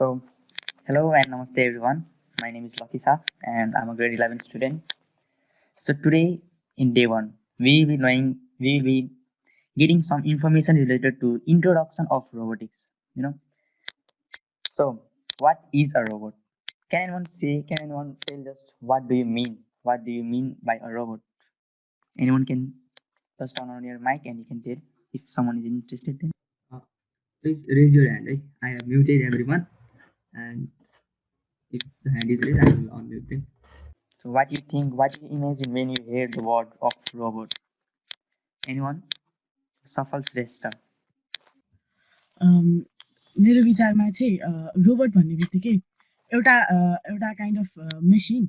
So, hello and namaste everyone. My name is Lakisa and I'm a grade 11 student. So today in day one, we will be getting some information related to introduction of robotics. You know, so what is a robot? Can anyone tell just what do you mean? What do you mean by a robot? Anyone can just turn on your mic and you can tell if someone is interested then. Uh, Please raise your hand. I have muted everyone, and if the hand is raised, I will unmute them. So what you think, what you imagine when you hear the word of robot? Anyone? Shuffle Shrestha. अम, मेरो विचारमा चाहिँ robot भन्ने बित्तिकै एउटा एउटा kind of machine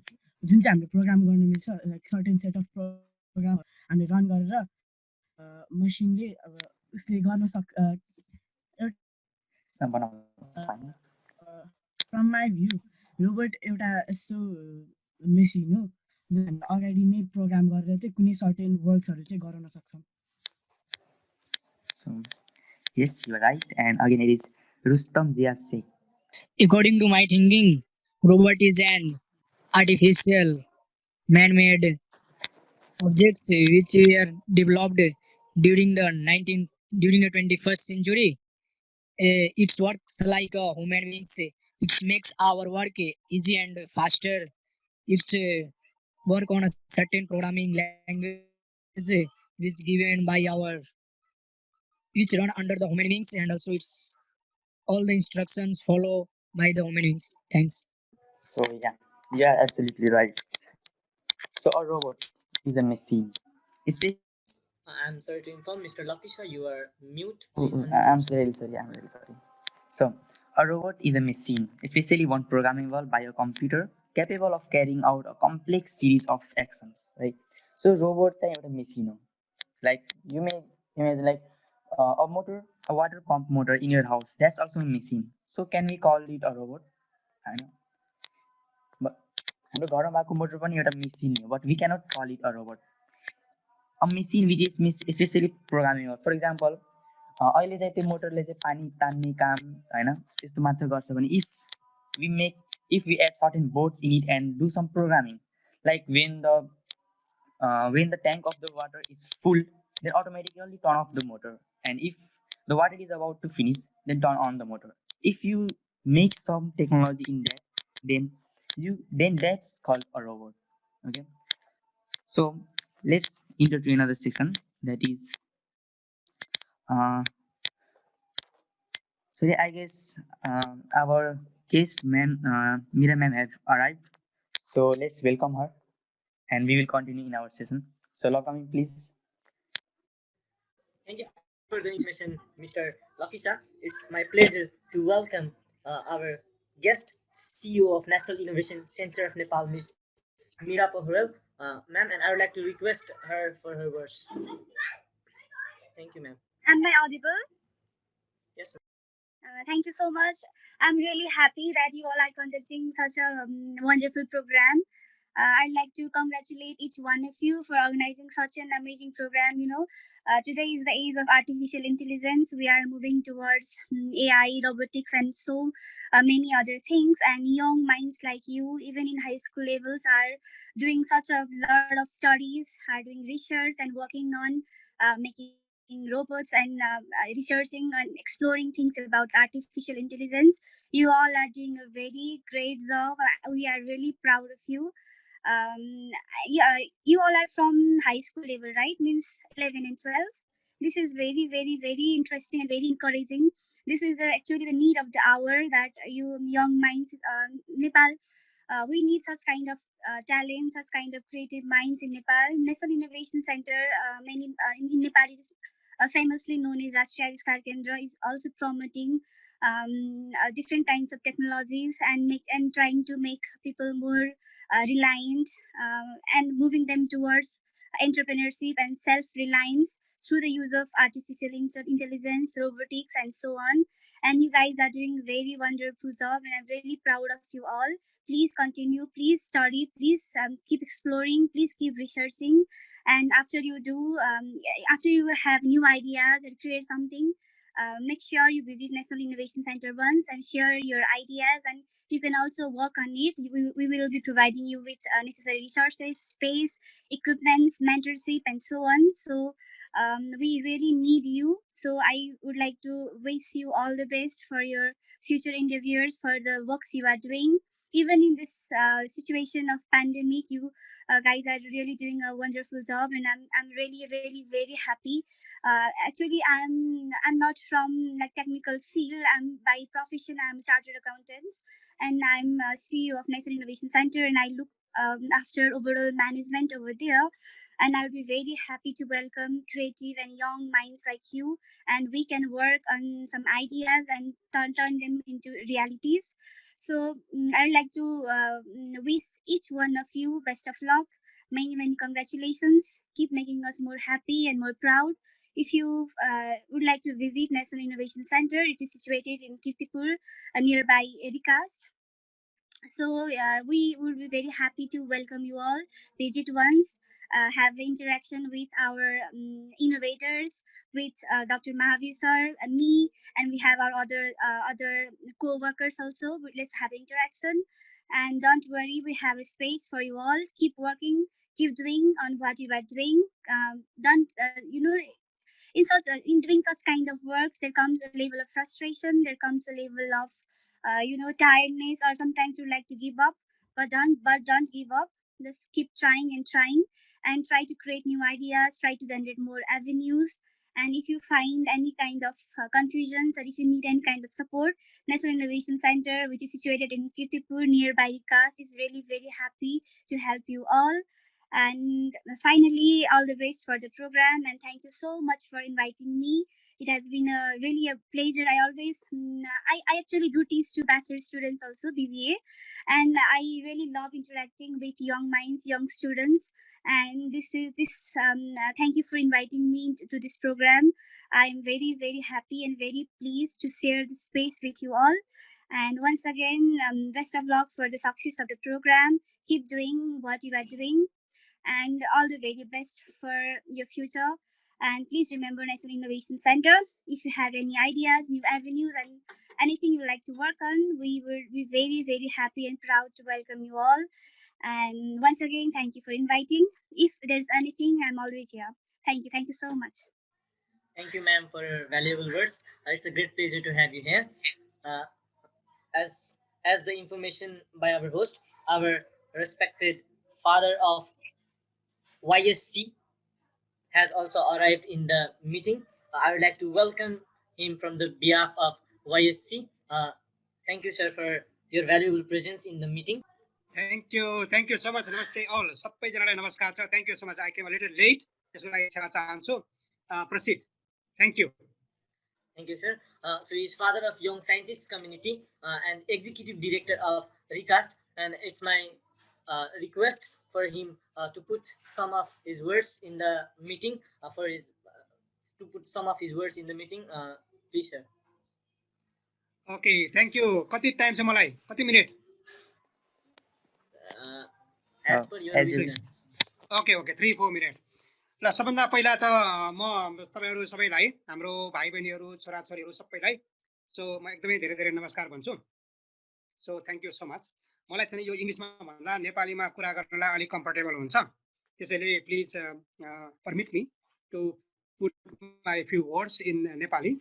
जुन चाहिँ हामीले प्रोग्राम गर्न मिल्छ like certain set of program हामीले रन गरेर मसिनले अब उसले गर्न फ्रम माई भ्यू रोबोट एउटा यस्तो मेसिन हो जुन हामीले अगाडि नै प्रोग्राम गरेर चाहिँ कुनै सर्टेन वर्क्सहरू चाहिँ गराउन सक्छौँ So, yes, you are right. And again, it is Rustam Jia Sheikh. According to my thinking, robot is an artificial, man-made objects which were developed during the 21st century. It works like human beings. It makes our work easy and faster. It's work on a certain programming language which given by our which run under the human beings, and also it's all the instructions follow by the human beings. Thanks. So, yeah, absolutely right. So, a robot is a machine. I'm sorry to inform Mr. Lakisha, you are mute. Please unmute I'm yourself. really sorry. I'm really sorry. So, a robot is a machine, especially one programmable by a computer capable of carrying out a complex series of actions. Right. So, robot is a machine. Like you may imagine, like a motor, a water pump motor in your house. That's also a machine. So, can we call it a robot? I know. But हाम्रो घरमा भएको motor पनि एउटा machine हो but we cannot call it a robot a machine which is specially programming for example अहिले चाहिँ त्यो मोटरले चाहिँ पानी तान्ने काम होइन त्यस्तो मात्र गर्छ भने if we add certain boards in it and do some programming like when the tank of the water is full, then automatically turn off the motor, and if the water is about to finish, then turn on the motor. If you make some technology in that, then that's called a robot. Okay, so let's enter to another section, that is so yeah, I guess our guest ma'am, Mira ma'am, have arrived, so let's welcome her and we will continue in our session. So welcome, please. Thank you for the information, Mr. Lakisha. It's my pleasure to welcome our guest, CEO of National Innovation Center of Nepal, Ms. Mira Pohorel. Ma'am, and I would like to request her for her words. Thank you, ma'am. Am I audible? Yes, ma'am. Thank you so much. I'm really happy that you all are conducting such a wonderful program. I'd like to congratulate each one of you for organizing such an amazing program. Today is the age of artificial intelligence. We are moving towards AI, robotics, and so many other things. And young minds like you, even in high school levels, are doing such a lot of studies, are doing research and working on making robots and researching and exploring things about artificial intelligence. You all are doing a very great job. We are really proud of you. Yeah, you all are from high school level, right? Means 11 and 12. This is very, very, very interesting and very encouraging. This is actually the need of the hour that you young minds, Nepal. We need such kind of talent, such kind of creative minds in Nepal. National Innovation Center, in Nepal, it is famously known as Rashtriya Aviskar Kendra, is also promoting different kinds of technologies and trying to make people more reliant and moving them towards entrepreneurship and self-reliance through the use of artificial intelligence, robotics, and so on. And you guys are doing a very wonderful job, and I'm really proud of you all. Please continue, please study, please keep exploring, please keep researching. And after you have new ideas and create something, make sure you visit National Innovation Center once and share your ideas, and you can also work on it. We will be providing you with necessary resources, space, equipments, mentorship, and so on. So we really need you. So I would like to wish you all the best for your future endeavors, for the works you are doing. Even in this situation of pandemic, you guys are really doing a wonderful job, and I'm really really very happy. Actually, I'm not from like technical field. I'm by profession I'm a chartered accountant, and I'm CEO of National Innovation Center, and I look after overall management over there. And I'll be very happy to welcome creative and young minds like you, and we can work on some ideas and turn them into realities. So I'd like to wish each one of you best of luck. Many, many congratulations. Keep making us more happy and more proud. If you would like to visit National Innovation Center, it is situated in Kirtipur, nearby Recast. So we would be very happy to welcome you all. Visit once, have interaction with our innovators, with Dr. Mahavir sir and me, and we have our other co-workers also. Let's have interaction, and don't worry, we have a space for you all. Keep working, keep doing on what you are doing. Don't in doing such kind of works, there comes a level of frustration, there comes a level of tiredness, or sometimes you like to give up. But don't give up. Just keep trying and trying, and try to create new ideas, try to generate more avenues. And if you find any kind of confusions, or if you need any kind of support, National Innovation Center, which is situated in Kirtipur nearby Rikas, is really very happy to help you all. And finally, all the best for the program, and thank you so much for inviting me. It has been really a pleasure. I always, I actually do teach to bachelor students also, BBA, and I really love interacting with young minds, young students. And thank you for inviting me to this program. I'm very, very happy and very pleased to share this space with you all. And once again, best of luck for the success of the program. Keep doing what you are doing, and all the very best for your future. And please remember National Innovation Center. If you have any ideas, new avenues, and anything you like to work on, we will be very, very happy and proud to welcome you all. And once again, thank you for inviting. If there's anything, I'm always here. Thank you. Thank you so much. Thank you, ma'am, for your valuable words. It's a great pleasure to have you here. Uh, as the information by our host, our respected father of YSC has also arrived in the meeting. I would like to welcome him from the behalf of YSC. Thank you, sir, for your valuable presence in the meeting. Thank you so much. Namaste all. सबैजनालाई नमस्कार छ. Thank you so much. I came a little late. त्यसको लागि क्षमा चाहन्छु. Proceed. Thank you. Thank you, sir. So he's father of Young Scientists Community and executive director of Recast, and it's my request for him to put some of his words in the meeting. Please, sir. Okay, thank you. Kati time छ मलाई? कति minute? As per your as you vision. Okay, 3-4 minute. ल सबभन्दा पहिला त म तपाईहरु सबैलाई, हाम्रो भाइ बहिनीहरु, छोराछोरीहरु सबैलाई सो म एकदमै धेरै धेरै नमस्कार भन्छु. So thank you so much. मलाई चाहिँ यो इंग्लिशमा भन्दा नेपालीमा कुरा गर्नलाई अलि कम्फर्टेबल हुन्छ. त्यसैले please permit me to put my few words in Nepali.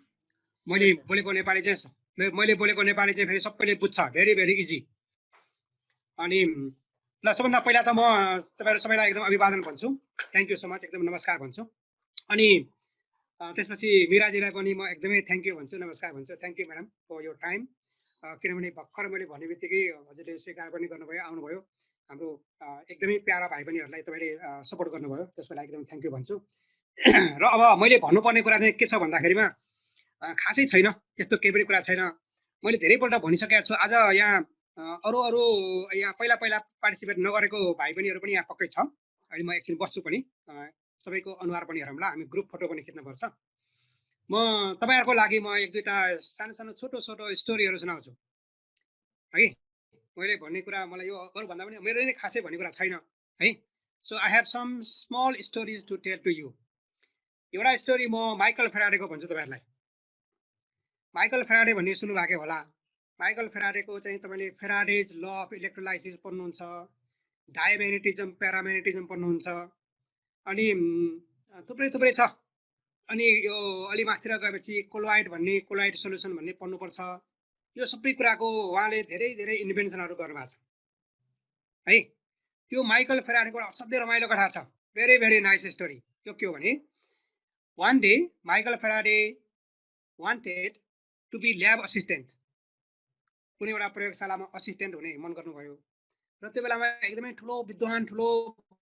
मैले बोलेको नेपाली चाहिँ फेरि सबैले बुझ्छ. Very very easy. अनि ल सबभन्दा पहिला त म तपाईहरु सबैलाई एकदम अभिवादन भन्छु. Thank you so much. एकदम नमस्कार भन्छु. अनि त्यसपछि मिराजीलाई पनि म एकदमै थ्यांक यू भन्छु, नमस्कार भन्छु. Thank you madam for your time. किनभने भर्खर मैले भन्ने बित्तिकै हजुरले स्वीकार पनि गर्नुभयो, आउनुभयो. हाम्रो एकदमै प्यारा भाइ बहिनीहरुलाई तपाईले सपोर्ट गर्नुभयो. त्यसको लागि एकदम थ्यांक यू भन्छु. र अब मैले भन्नुपर्ने कुरा चाहिँ के छ भन्दाखेरिमा खासै छैन, त्यस्तो केही पनि कुरा छैन. मैले धेरैपल्ट भनिसकेको छु. आज यहाँ अरु यहाँ पहिला पार्टिसिपेट नगरेको भाइ बहिनीहरु पनि यहाँ पक्कै छ. अहिले म एकछिन बस्छु पनि, सबैको अनुहार पनि हेरौँला. हामी ग्रुप फोटो पनि खिच्न पर्छ. म तपाईहरुको लागि म एक दुईटा सानो छोटो स्टोरीहरु सुनाउँछु है. मैले भन्ने कुरा मलाई यो अरु भन्दा पनि मेरो नै खासै भन्ने कुरा छैन है. So I have some small stories to tell to you. एउटा स्टोरी म माइकल फेराडेको भन्छु तपाईहरुलाई. माइकल फेराडे भन्ने सुन्नुभएको होला। माइकल फेराडेको चाहिँ तपाईँले फेराडेज ल अफ इलेक्ट्रोलाइसिस पढ्नुहुन्छ, डायम्याग्नेटिजम प्याराम्याग्नेटिजम पढ्नुहुन्छ, अनि थुप्रै थुप्रै छ। अनि यो अलि माथितिर गएपछि कोलोइड सोल्युसन भन्ने पढ्नुपर्छ। यो सबै कुराको उहाँले धेरै धेरै इन्भेन्सनहरू गर्नुभएको छ है। त्यो माइकल फेराडेको असाध्यै रमाइलो कथा छ, भेरी भेरी नाइस स्टोरी। त्यो के हो भने one day Michael Faraday wanted to be lab assistant, कुनै एउटा प्रयोगशालामा असिस्टेन्ट हुने मन गर्नुभयो। र त्यो बेलामा एकदमै ठुलो विद्वान, ठुलो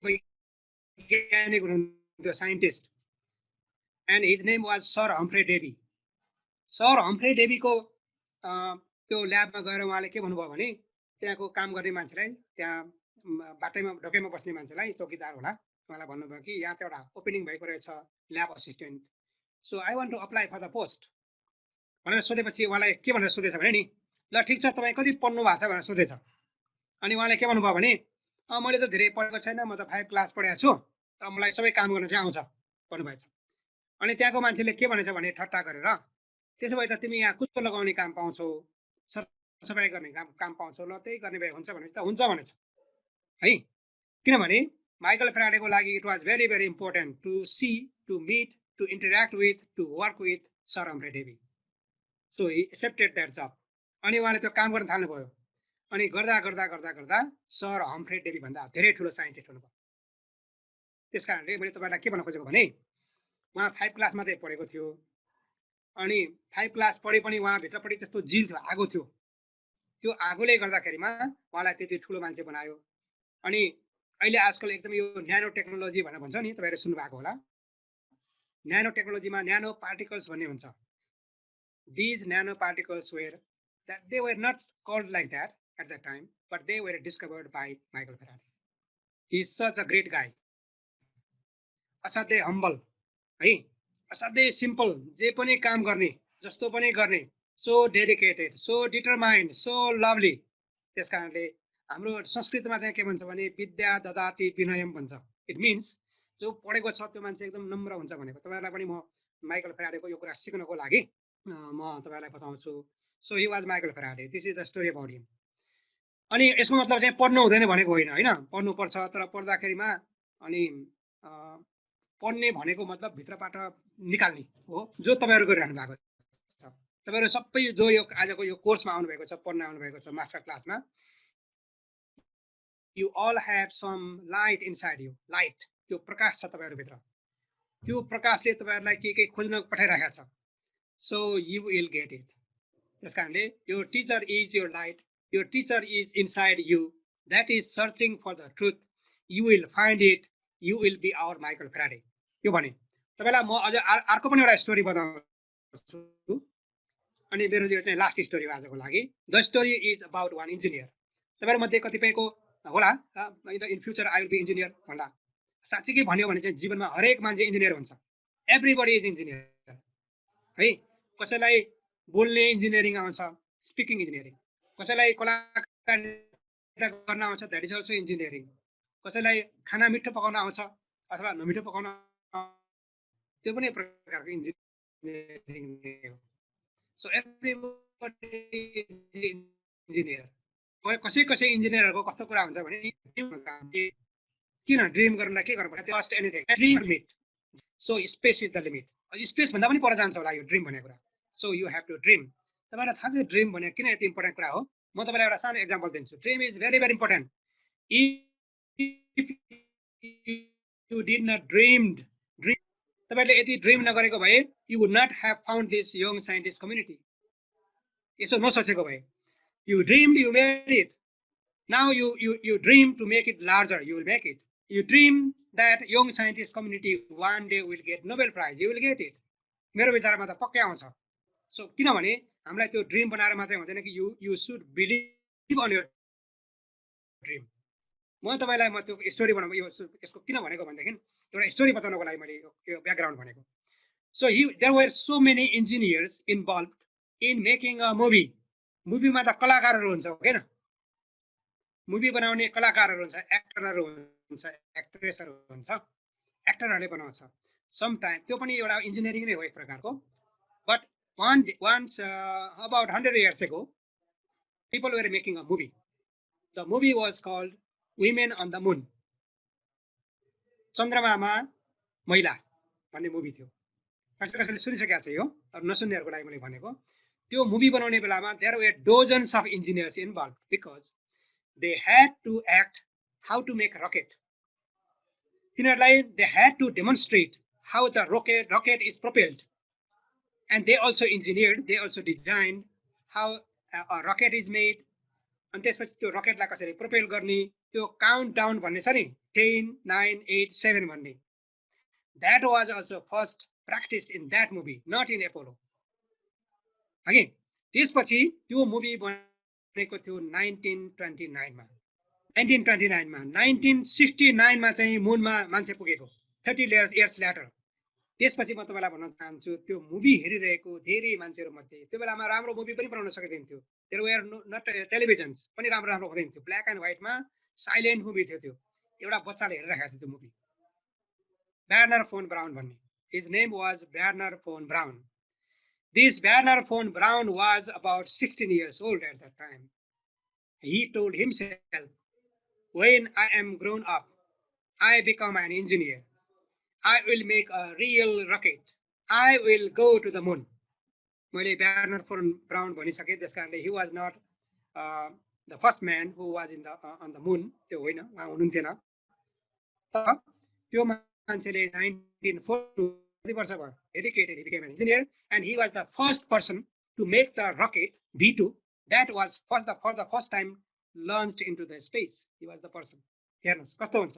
वैज्ञानिक हुनुहुन्थ्यो, scientist, and his name was sir Humphry Davy. Sir Humphry डेभीको त्यो ल्याबमा गएर उहाँले के भन्नुभयो भने त्यहाँको काम गर्ने मान्छेलाई, त्यहाँ बाटैमा ढोकेमा बस्ने मान्छेलाई, चौकीदार होला, उहाँलाई भन्नुभयो कि यहाँ त एउटा ओपनिङ भएको रहेछ lab assistant, so I want to apply for the post भनेर सोधेपछि उहाँलाई के भनेर सोधेछ भने नि, ल ठिक छ तपाईँ कति पढ्नु भएको छ भनेर सोधेछ। अनि उहाँले के भन्नुभयो भने मैले त धेरै पढेको छैन, म त 5 क्लास पढेको छु, तर मलाई सबै काम गर्न चाहिँ आउँछ भन्नुभएछ। अनि त्यहाँको मान्छेले के भनेछ भने ठट्टा गरेर, त्यसो भए त तिमी यहाँ कुचो लगाउने काम पाउँछौ, सरसफाइ गर्ने काम पाउँछौ, ल त्यही गर्ने भए हुन्छ भनेपछि त हुन्छ भनेछ है। किनभने माइकल फेराडेको लागि it was very very important to see, to meet, to interact with, to work with sir Humphry Davy. So he accepted that जब। अनि उहाँले त्यो काम गर्न थाल्नुभयो। अनि गर्दा गर्दा गर्दा गर्दा सर हम्फ्रे डेभी भन्दा धेरै ठुलो साइन्टिस्ट हुनुभयो। त्यस कारणले मैले तपाईँलाई के भन्न खोजेको भने उहाँ 5 क्लास मात्रै पढेको थियो। अनि 5 क्लास पढे पनि उहाँभित्रपट्टि त्यस्तो जिल थियो, आगो थियो। त्यो आगोले गर्दाखेरिमा उहाँलाई त्यति ठुलो मान्छे बनायो। अनि अहिले आजकल एकदम यो न्यानो टेक्नोलोजी भनेर भन्छ नि, तपाईँहरू सुन्नुभएको होला। न्यानो टेक्नोलोजीमा न्यानो पार्टिकल्स भन्ने हुन्छ। These nano particles where that they were not called like that at that time, but they were discovered by Michael Faraday. He is such a great guy. असाध्यै हम्बल है, असाध्यै सिम्पल, जे पनि काम गर्ने, जस्तो पनि गर्ने, so dedicated, so determined, so lovely. त्यस कारणले हाम्रो संस्कृतमा चाहिँ के भन्छ भने विद्या ददाति विनयम भन्छ। इट मिन्स जो पढेको छ त्यो मान्छे एकदम नम्र हुन्छ भनेको। तपाईँहरूलाई पनि म माइकल फेराडेको यो कुरा सिक्नको लागि म तपाईँलाई बताउँछु। So he was Michael Faraday, this is the story about him. अनि यसको मतलब चाहिँ पढ्नु हुँदैन भनेको होइन, होइन पढ्नुपर्छ, तर पढ्दाखेरिमा अनि पढ्ने भनेको मतलब भित्रबाट निकाल्ने हो, जो तपाईँहरू गरिरहनु भएको छ। तपाईँहरू सबै जो यो आजको यो कोर्समा आउनुभएको छ, पढ्न आउनुभएको छ मास्टर क्लासमा, you all have some light inside you, light, त्यो प्रकाश छ तपाईँहरूभित्र। त्यो प्रकाशले तपाईँहरूलाई के खोज्न पठाइरहेको छ। So you will get it. त्यस कारणले your teacher is your light, your teacher is inside you, that is searching for the truth, you will find it, you will be our Michael Faraday। यो भने तपाईँलाई म अझ अर्को पनि एउटा स्टोरी बताउँछु। अनि मेरो यो चाहिँ लास्ट स्टोरी हो आजको लागि। The story is about one engineer. तपाईँहरूमध्ये कतिपयको होला in future I will be engineer भन्ला। साँच्चीकै भन्यो भने चाहिँ जीवनमा हरेक मान्छे इन्जिनियर हुन्छ। एभ्रीबडी इज इन्जिनियर है। कसैलाई बोल्ने इन्जिनियरिङ आउँछ, स्पिकिङ इन्जिनियरिङ। कसैलाई कलाकारिता गर्न आउँछ, द्याट इज अल्सो इन्जिनियरिङ। कसैलाई खाना मिठो पकाउन आउँछ अथवा नमिठो पकाउन, त्यो पनि प्रकारको इन्जिनियरिङ हो। So everybody is engineer. कसै कसै इन्जिनियरहरूको कस्तो कुरा हुन्छ भने किन ड्रिम गर्नलाई के गर्नुपर्छ, first anything dream limit. So space is the limit. Space भन्दा पनि पर जान्छ होला यो ड्रिम भन्ने कुरा। So you have to dream. तपाईँलाई थाहा छ ड्रिम भनेको किन यति इम्पोर्टेन्ट कुरा हो? म तपाईँलाई एउटा सानो एक्जाम्पल दिन्छु। Dream is very very important. If you did not dreamed, तपाईँले यदि ड्रिम नगरेको भए you would not have found this young scientist community. यसो नसोचेको भए you dreamed, you made it. Now you dream to make it larger, you will make it. You dream that young scientist community one day will get Nobel prize, you will get it. मेरो विचारमा त पक्कै आउँछ। So किनभने हामीलाई त्यो dream बनाएर मात्रै हुँदैन कि you should believe on your dream. म तपाईँलाई म त्यो स्टोरी बनाउनु यसको किन भनेको भनेदेखि एउटा स्टोरी बताउनको लागि मैले यो ब्याकग्राउन्ड भनेको। So there were so many engineers involved in making a movie. मुभीमा त कलाकारहरू हुन्छ होइन, मुभी बनाउने कलाकारहरू हुन्छ, एक्टरहरू हुन्छ, एक्ट्रेसहरू हुन्छ, एक्टरहरूले बनाउँछ। सम टाइम त्यो पनि एउटा इन्जिनियरिङ नै हो एक प्रकारको। But Once, about 100 years ago, people were making a movie. The movie was called Women on the Moon. चन्द्रमामा महिला भन्ने मुभी थियो. कसैले सुनिसकेको छ यो, अरू नसुन्नेहरूको लागि मैले भनेको. त्यो मुभी बनाउने बेलामा there were dozens of engineers involved because they had to act how to make a rocket. तिनीहरूलाई they had to demonstrate how the rocket is propelled. And they also engineered, they also designed how a rocket is made. अनि त्यसपछि त्यो रकेटलाई कसरी propel गर्ने, त्यो count down भन्ने छ नि 10 9 8 7 भन्ने. That was also first practiced in that movie, not in Apollo. Okay, त्यसपछि त्यो मुभी बनेको थियो 1929 मा. 1929 मा 1969 मा चाहिँ मुनमा मान्छे पुगेको 30 years later. त्यसपछि म तपाईलाई भन्न चाहन्छु त्यो मुभी हेरिरहेको धेरै मान्छेहरु मध्ये त्यो बेलामा राम्रो मुभी पनि बनाउन सकिदैन थियो. There were not televisions पनि राम्रो हुँदैन थियो. ब्ल्याक एन्ड व्हाइट मा साइलेन्ट मुभी थियो त्यो. एउटा बच्चाले हेरिरहेको थियो त्यो मुभी. Werner von Braun भन्ने. His name was Werner von Braun. This Werner von Braun was about 16 years old at that time. He told himself, when I am grown up, I become an engineer. I will make a real rocket. I will go to the moon. मैले Werner von Braun भनिसके, त्यसकारणले he was not the first man who was on the moon. त्यो होइन, उहाँ हुनुहुन्थेन. तर त्यो मान्छेले 1942 वर्ष भयो, dedicated, he became an engineer, and he was the first person to make the rocket V2 that was for the first time launched into the space. He was the person. हेर्नुस् कस्तो हुन्छ.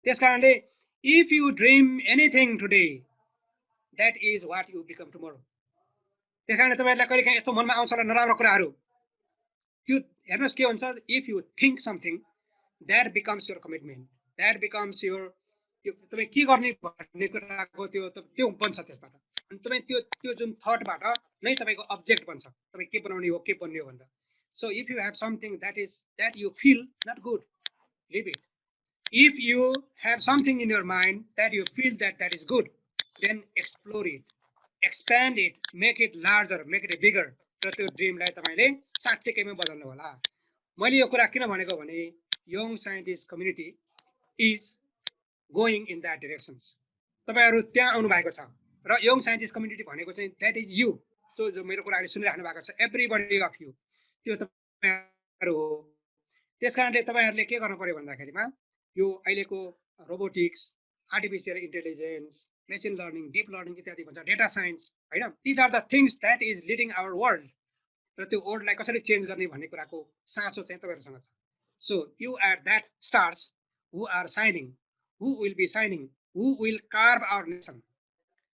त्यसकारणले if you dream anything today, that is what you become tomorrow. त्यसकारणले तपाईहरुलाई कहिलेकाहीँ यस्तो मनमा आउँछ होला नराम्रो कुराहरु, त्यो हेर्नुस् के हुन्छ. If you think something, that becomes your commitment, that becomes your तपाई के गर्ने भन्ने कुराको त्यो बन्छ त्यसबाट. अनि तपाई त्यो जुन थटबाट नै तपाईको अब्जेक्ट बन्छ, तपाई के बनाउने हो के बन्ने हो भनेर. So if you have something that you feel not good, leave it. If you have something in your mind that you feel that is good, then explore it, expand it, make it larger, make it bigger. र त्यो ड्रिमलाई तपाईले साच्चैकैमा बदल्नु होला. मैले यो कुरा किन भनेको भने young scientist community is going in that directions. तपाईहरु त्यहाँ आउनु भएको छ र young scientist community भनेको चाहिँ that is you. So जो मेरो कुराहरु सुनिराख्नु भएको छ, everybody of you, त्यो तपाईहरु हो. त्यसकारणले तपाईहरुले के गर्नु पर्यो भन्दाखेरिमा यो अहिलेको robotics, artificial intelligence, machine learning, deep learning इत्यादि भन्छ, डेटा साइन्स हैन, these are the things that is leading our world. र त्यो वर्ल्डलाई कसरी चेन्ज गर्ने भन्ने कुराको साँचो चाहिँ तपाईहरुसँग छ. So you are that stars who are shining, who will be shining, who will carve our nation.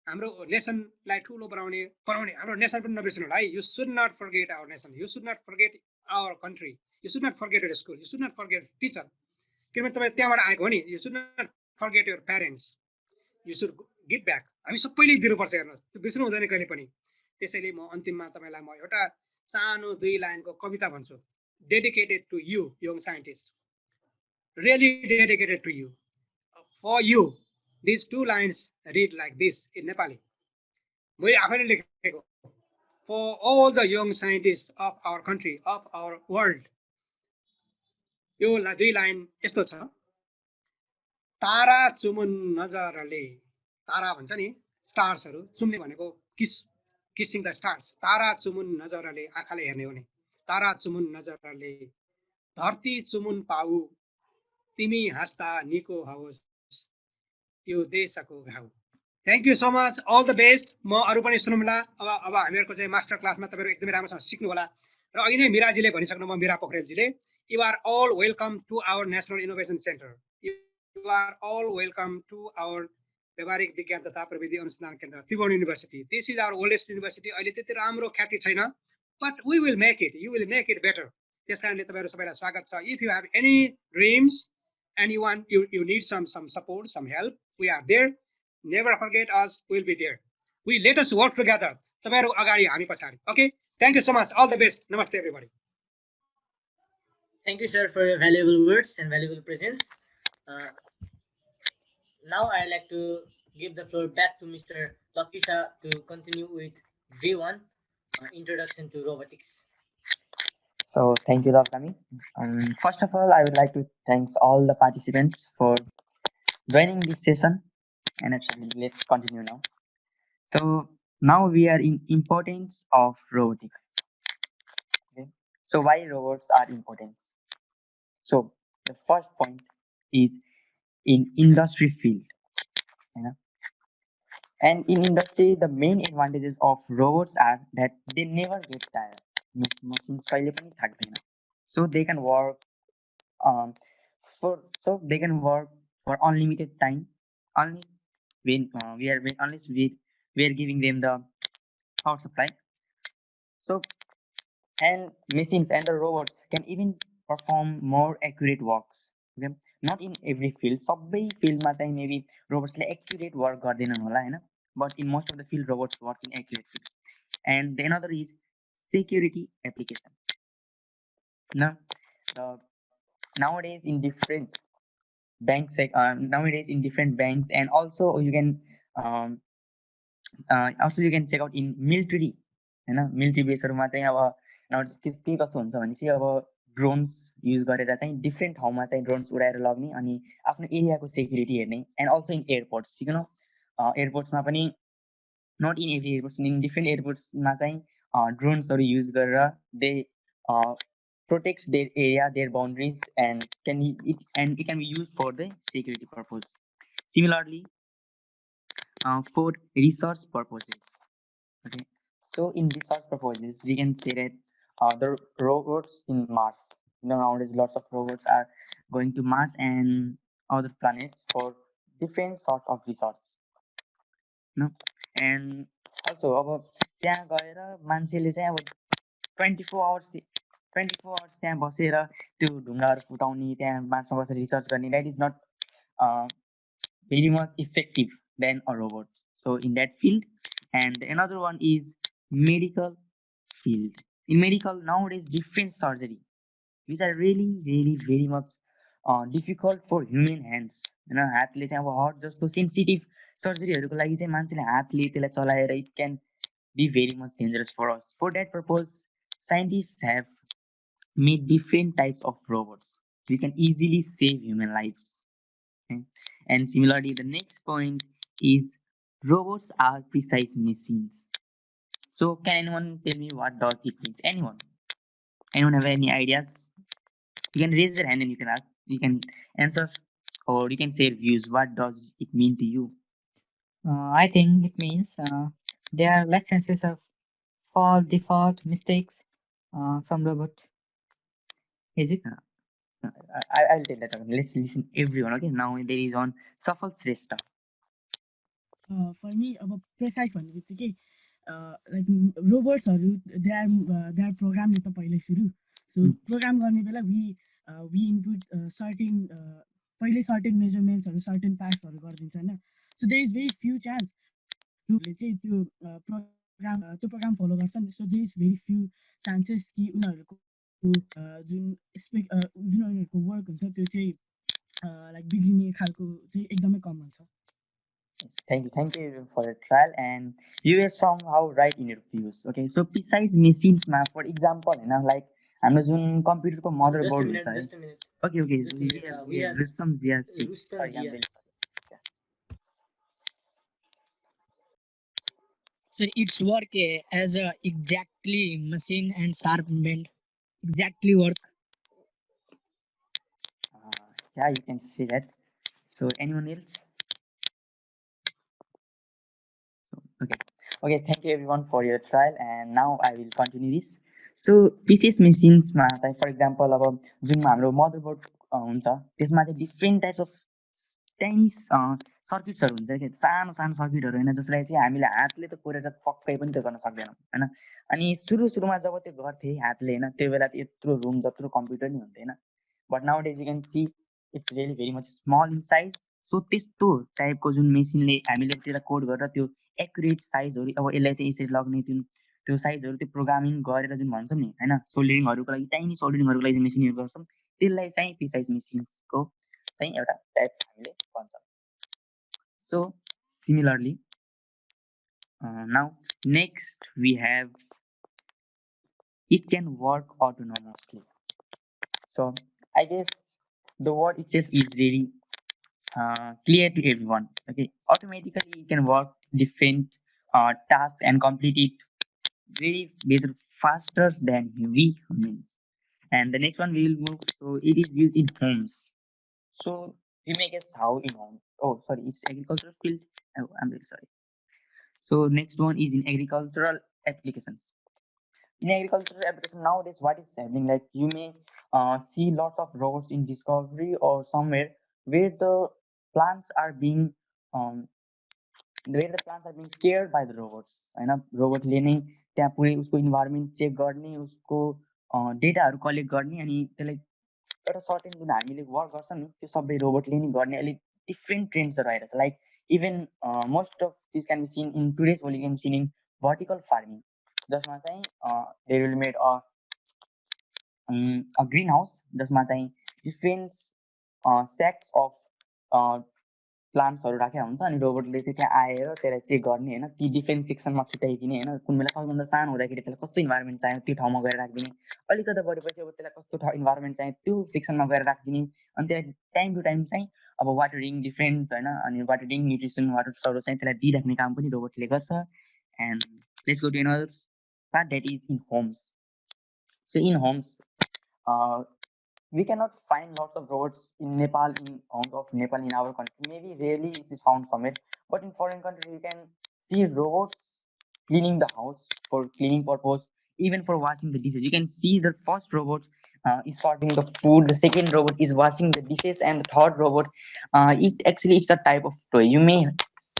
हाम्रो नेसनलाई ठुलो बनाउने हाम्रो नेसन पनि नबिर्सनु होला है. You should not forget our nation. You should not forget our country. You should not forget your school. You should not forget teacher. किनभने तपाई त्यहाँबाट आएको हो नि. You should not forget your parents. You should give back. हामी सबैले दिनुपर्छ. हेर्नुस्, त्यो बिर्सनु हुँदैन कहिले पनि. त्यसैले म अन्तिममा तपाईलाई म एउटा सानो 2 लाइनको कविता भन्छु. Dedicated to you, young scientist. Really dedicated to you. For you, these 2 lines read like this in Nepali. मैले आफैले लेखेको. For all the young scientists of our country, of our world. यो 2 लाइन यस्तो छ. तारा चुमुन नजरले, तारा भन्छ नि स्टार्सहरु, चुम्ने भनेको किसिङ द स्टार्स. तारा चुमुन नजरले, आँखाले हेर्ने हो नि. तारा चुमुन नजरले धरती चुमुन पाऊ, तिमी हाँस्दा निको होस् यो देशको घाउ. Thank you so much, all the best. म अरु पनि सुनौला. अब हामीहरुको चाहिँ मास्टर क्लासमा तपाईहरु एकदमै राम्रोसँग सिक्नु होला. र अघि नै मिराजीले भनिसक्नु म Meera पोखरेलजीले, you are all welcome to our National Innovation Center. You are all welcome to our व्यवहारिक विज्ञान तथा प्रविधि अनुसन्धान केन्द्र Tribhuvan university. This is our oldest university. अहिले त्यति राम्रो ख्याति छैन, but we will make it. You will make it better. त्यसकारणले तपाईहरु सबैलाई स्वागत छ. If you have any dreams and you need some support, some help, we are there. Never forget us. We'll be there. Let us work together. तपाईहरु अगाडि हामी पछाडी. Okay, thank you so much. All the best. Namaste everybody. Thank you, sir, for your valuable words and valuable presence. Now I'd like to give the floor back to Mr. Lakisha to continue with day one, introduction to robotics. So thank you, Lavkami. First of all, I would like to thanks all the participants for joining this session. And actually, let's continue now. So now we are in importance of robotics. Okay. So why robots are important? So the first point is in industry field. You know? And in industry, the main advantages of robots are that they never get tired. Machines कहिले पनि थाक्दैन. So they can work um, they can work for unlimited time unless we are giving them the power supply. So and machines and the robots can even perform more accurate works. Okay? Not in every field. सबै फिल्डमा चाहिँ maybe रोबोट्सले accurate work गर्दैनन् होला हैन, but in most of the field robots work in accurate fields. And the another is security application. Now, nowadays in different nowadays in different banks, and also um, you can check out in military हैन, military बेसहरूमा चाहिँ अब nowadays के कसो हुन्छ भनेपछि अब drones use गरेर चाहिँ डिफ्रेन्ट ठाउँमा चाहिँ ड्रोन्स उडाएर लग्ने अनि आफ्नो एरियाको सेक्युरिटी हेर्ने. एन्ड अल्सो इन एयरपोर्ट्स एयरपोर्ट्समा पनि not in every airports, in different एयरपोर्ट्समा चाहिँ ड्रोन्सहरू युज गरेर they protects their area, their boundaries, and it can be used for the security purpose. Similarly, for research purposes. Okay, so in research purposes, we can say that the robots in Mars. Nowadays lots of robots are going to Mars and other planets for different sorts of research. No, and also अब त्यहाँ गएर मान्छेले चाहिँ अब 24 hours त्यहाँ बसेर त्यो ढुङ्गाहरू फुटाउने, त्यहाँ मार्समा बसेर रिसर्च गर्ने, that is not very much effective than a robot. So in that field, and another one is medical field. In medical nowadays, different surgery, which are really very much difficult for human hands. हातले चाहिँ अब hot जस्तो sensitive सर्जरीहरूको लागि चाहिँ मान्छेले हातले त्यसलाई चलाएर it can be very much dangerous for us. For that purpose, scientists have made different types of robots which can easily save human lives. Okay? And similarly, the next point is robots are precise machines. So can anyone tell me what does it mean? Anyone have any ideas? You can raise your hand and you can answer, or you can say views. What does it mean to you? I think it means there are less chances of default mistakes from robot. Is it? I'll tell that. Let's listen everyone. Okay, now there is on Safal Shrestha. For me अब precise भन्ने बित्तिकै like रोबोट्सहरू they are program त पहिल्यै सुरु. So program गर्ने बेला we input certain पहिले सर्टेन मेजरमेन्ट्सहरू सर्टेन पासहरू गरिदिन्छ होइन. So there is very few chance रोबोटले चाहिँ त्यो प्रोग्राम फलो गर्छन्. So there is very few chances कि उनीहरूको जुन उनीहरूको वर्क हुन्छ त्यो चाहिँ लाइक बिग्रिने खालको चाहिँ एकदमै कम हुन्छ. Thank you for your trial, and you were somehow right in your views. Okay, so besides machines, for example, like हाम्रो जुन कम्प्युटरको मदरबोर्ड हुन्छ है. Just a minute. Okay, We have Rustam Zia. Rustam Zia. So its work as a exactly machine and sharp bend. Exactly work. Yeah, you can see that. So anyone else? Okay, thank you everyone for your trial, and now I will continue this. So PCS machines-मा चाहिँ for example अब जुन हाम्रो motherboard हुन्छ त्यसमा चाहिँ different types of tiny सर्किट्सहरू हुन्छ क्या, सानो सानो सर्किटहरू होइन, जसलाई चाहिँ हामीले हातले त कोरेर पक्कै पनि त्यो गर्न सक्दैनौँ होइन. अनि सुरुमा जब त्यो गर्थेँ हातले होइन, त्यो बेला त यत्रो रुम जत्रो कम्प्युटर नि हुन्थेन. But now days you can see it's really very much small in size. So त्यस्तो टाइपको जुन मेसिनले हामीले त्यसलाई कोड गरेर त्यो एक्युरेट साइजहरू अब यसलाई चाहिँ यसरी लग्ने त्यो साइजहरू त्यो प्रोग्रामिङ गरेर जुन भन्छौँ नि होइन, सोल्डरिङहरूको लागि टाइनी सोल्डरिङहरूको लागि मेसिन युज गर्छौँ, त्यसलाई चाहिँ प्रिसाइज मेसिन्सको चाहिँ एउटा टाइप हामीले भन्छौँ. So similarly, now Next, we have it can work autonomously. So I guess the word itself is really clear to everyone. Okay, automatically it can work different tasks and complete it very better faster than we humans. And the next one we will move. So it is used in homes. So you may guess how in homes. Oh, sorry, it's agricultural field. Oh, I'm very sorry. So next one is in agricultural applications. In agricultural application nowadays, what is happening? Like you may see lots of robots in Discovery or somewhere where the plants are being um, where the plants are being cared by the robots. होइन रोबोटले नै त्यहाँ पुरै उसको environment check गर्ने उसको डेटाहरू collect गर्ने अनि त्यसलाई एउटा सर्टेन जुन हामीले वर्क गर्छ नि त्यो सबै रोबोटले नै गर्ने अलिक डिफ्रेन्ट ट्रेन्ड्सहरू आइरहेछ like even most of this can be seen in today's भोलि can seen in vertical farming जसमा चाहिँ they will made a green house जसमा चाहिँ डिफ्रेन्ट सेक्स अफ प्लान्ट्सहरू राखेको हुन्छ अनि रोबोटले चाहिँ त्यहाँ आएर त्यसलाई चेक गर्ने होइन ती डिफ्रेन्ट सेक्सनमा छुट्याइदिने होइन कुन बेला सबैभन्दा सानो हुँदाखेरि त्यसलाई कस्तो इन्भाइरोमेन्ट चाहियो त्यो ठाउँमा गएर राखिदिने अलिकति बढेपछि अब त्यसलाई कस्तो इन्भाइरोमेन्ट चाहियो त्यो सेक्सनमा गएर राखिदिने अनि त्यसलाई टाइम टु टाइम चाहिँ अब वाटरिङ डिफ्रेन्ट होइन अनि वाटरिङ न्युट्रिसन वाटर्सहरू चाहिँ त्यसलाई दिइराख्ने काम पनि रोबोटले गर्छ and let's go to another part that is in homes so in homes we cannot find lots of robots in Nepal, in homes of Nepal in our country. Maybe rarely it is found somewhere, but in foreign countries you can see robots cleaning the house for cleaning purpose, even for washing the dishes. You can see the first robot is serving the food, the second robot is washing the dishes, and the third robot, it actually it's a type of toy. You may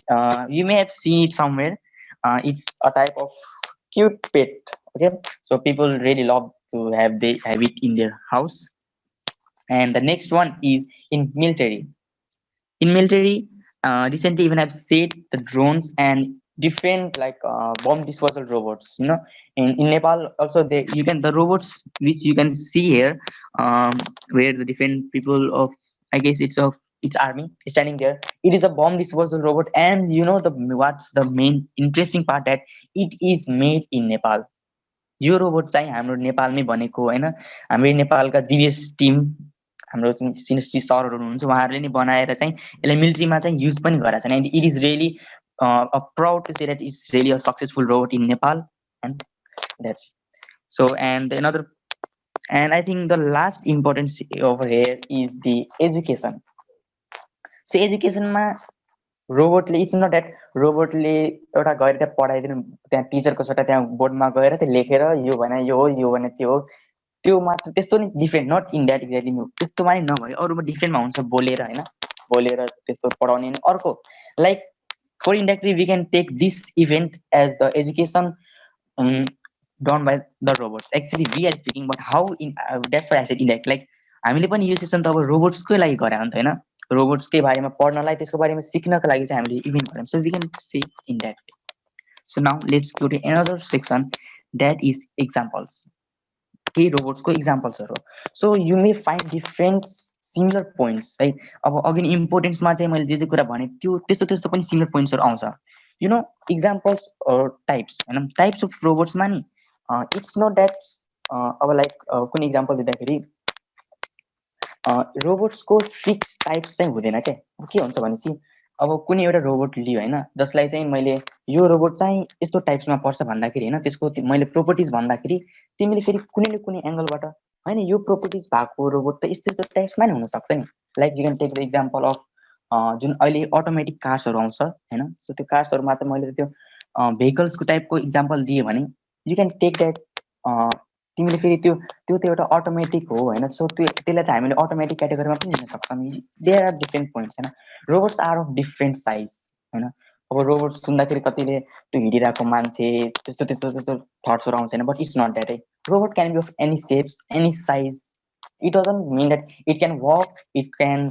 have seen it somewhere. It's a type of cute pet. Okay, so people really love to have it in their house. And the next one is in military. In military, recently even I've seen the drones and different like bomb disposal robots. You know, in Nepal also the robots which you can see here, where the different people of I guess it's army standing there. It is a bomb disposal robot, and you know what's the main interesting part that it is made in Nepal. यो robot चाहिँ हाम्रो नेपालमै बनेको होइन हाम्रो नेपालका GBS team हाम्रो जुन सिनियरसिटी सरहरू हुनुहुन्छ उहाँहरूले नै बनाएर चाहिँ यसलाई मिलिट्रीमा चाहिँ युज पनि गरेका छन् and it is really a proud to say that it's really a successful robot in Nepal and that's so and another and I think the last importance over here is the education so एजुकेसनमा रोबोटले it's not that रोबोटले एउटा गएर त्यहाँ पढाइदिनु त्यहाँ टिचरको सट्टा त्यहाँ बोर्डमा गएर त्यो लेखेर यो भने यो हो यो भने त्यो हो त्यो मात्र त्यस्तो नि different not in that exactly त्यस्तोमा नि नभए अरूमा डिफ्रेन्टमा हुन्छ बोलेर होइन बोलेर त्यस्तो पढाउने अनि अर्को like for indirectly we can take this event as the education done by the robots actually we are speaking but how in that's why I said indirect like हामीले पनि यो सेसन त अब रोबोट्सकै लागि गरे हो नि त होइन रोबोट्सकै बारेमा पढ्नलाई त्यसको बारेमा सिक्नका लागि चाहिँ हामीले इभेन्ट गऱ्यौँ so we can say in that way so now let's go to another section that is examples केही रोबोट्सको इक्जाम्पल्सहरू so you may find different similar points है अब अघि इम्पोर्टेन्समा चाहिँ मैले जे कुरा भने त्यो त्यस्तो पनि सिमिलर पोइन्ट्सहरू आउँछ यु नो इक्जाम्पल्स टाइप्स होइन टाइप्स अफ रोबोट्समा नि इट्स नट द्याट अब लाइक कुनै इक्जाम्पल दिँदाखेरि रोबोट्सको फिक्स टाइप्स चाहिँ हुँदैन क्या के हुन्छ भनेपछि अब कुनै एउटा रोबोट लियो होइन जसलाई चाहिँ मैले यो रोबोट चाहिँ यस्तो टाइप्समा पर्छ भन्दाखेरि होइन त्यसको मैले प्रोपर्टिज भन्दाखेरि तिमीले फेरि कुनै न कुनै एङ्गलबाट होइन यो प्रोपर्टिज भएको रोबोट त यस्तो टाइप्समा नि हुनसक्छ नि like you can take the example of जुन अहिले अटोमेटिक कार्सहरू आउँछ होइन सो त्यो कार्सहरूमा त मैले त्यो भेहिकल्सको टाइपको इक्जाम्पल दिएँ भने यु क्यान टेक द्याट तिमीले फेरि त्यो एउटा अटोमेटिक हो होइन सो त्यसलाई त हामीले अटोमेटिक क्याटेगोरीमा पनि लिन सक्छौँ देयर आर डिफ्रेन्ट पोइन्ट्स होइन robots are of different size होइन अब रोबोट्स सुन्दाखेरि कतिले त्यो हिँडिरहेको मान्छे त्यस्तो थट्सहरू आउँछ होइन बट इट्स नट द्याट है robot can be of any shapes any size it doesn't mean that it can walk it can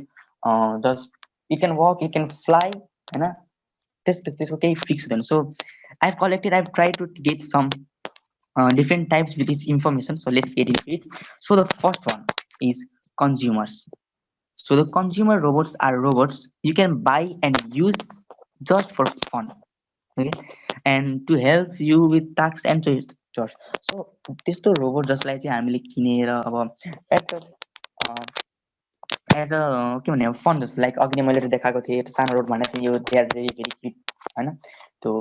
fly होइन त्यसको केही फिक्स हुँदैन so I try to get some different types with this information, so let's get into it. So the first one is consumers. So the consumer robots are robots you can buy and use just for fun. okay, and to help you with tasks and chores. So त्यस्तो robot जसलाई चाहिँ हामीले किनेर अब as a के भने fun जस्तो like अघि नै मैले देखाएको थिएँ एउटा सानो रोड भनेको थिएँ यो they are very very cute होइन त्यो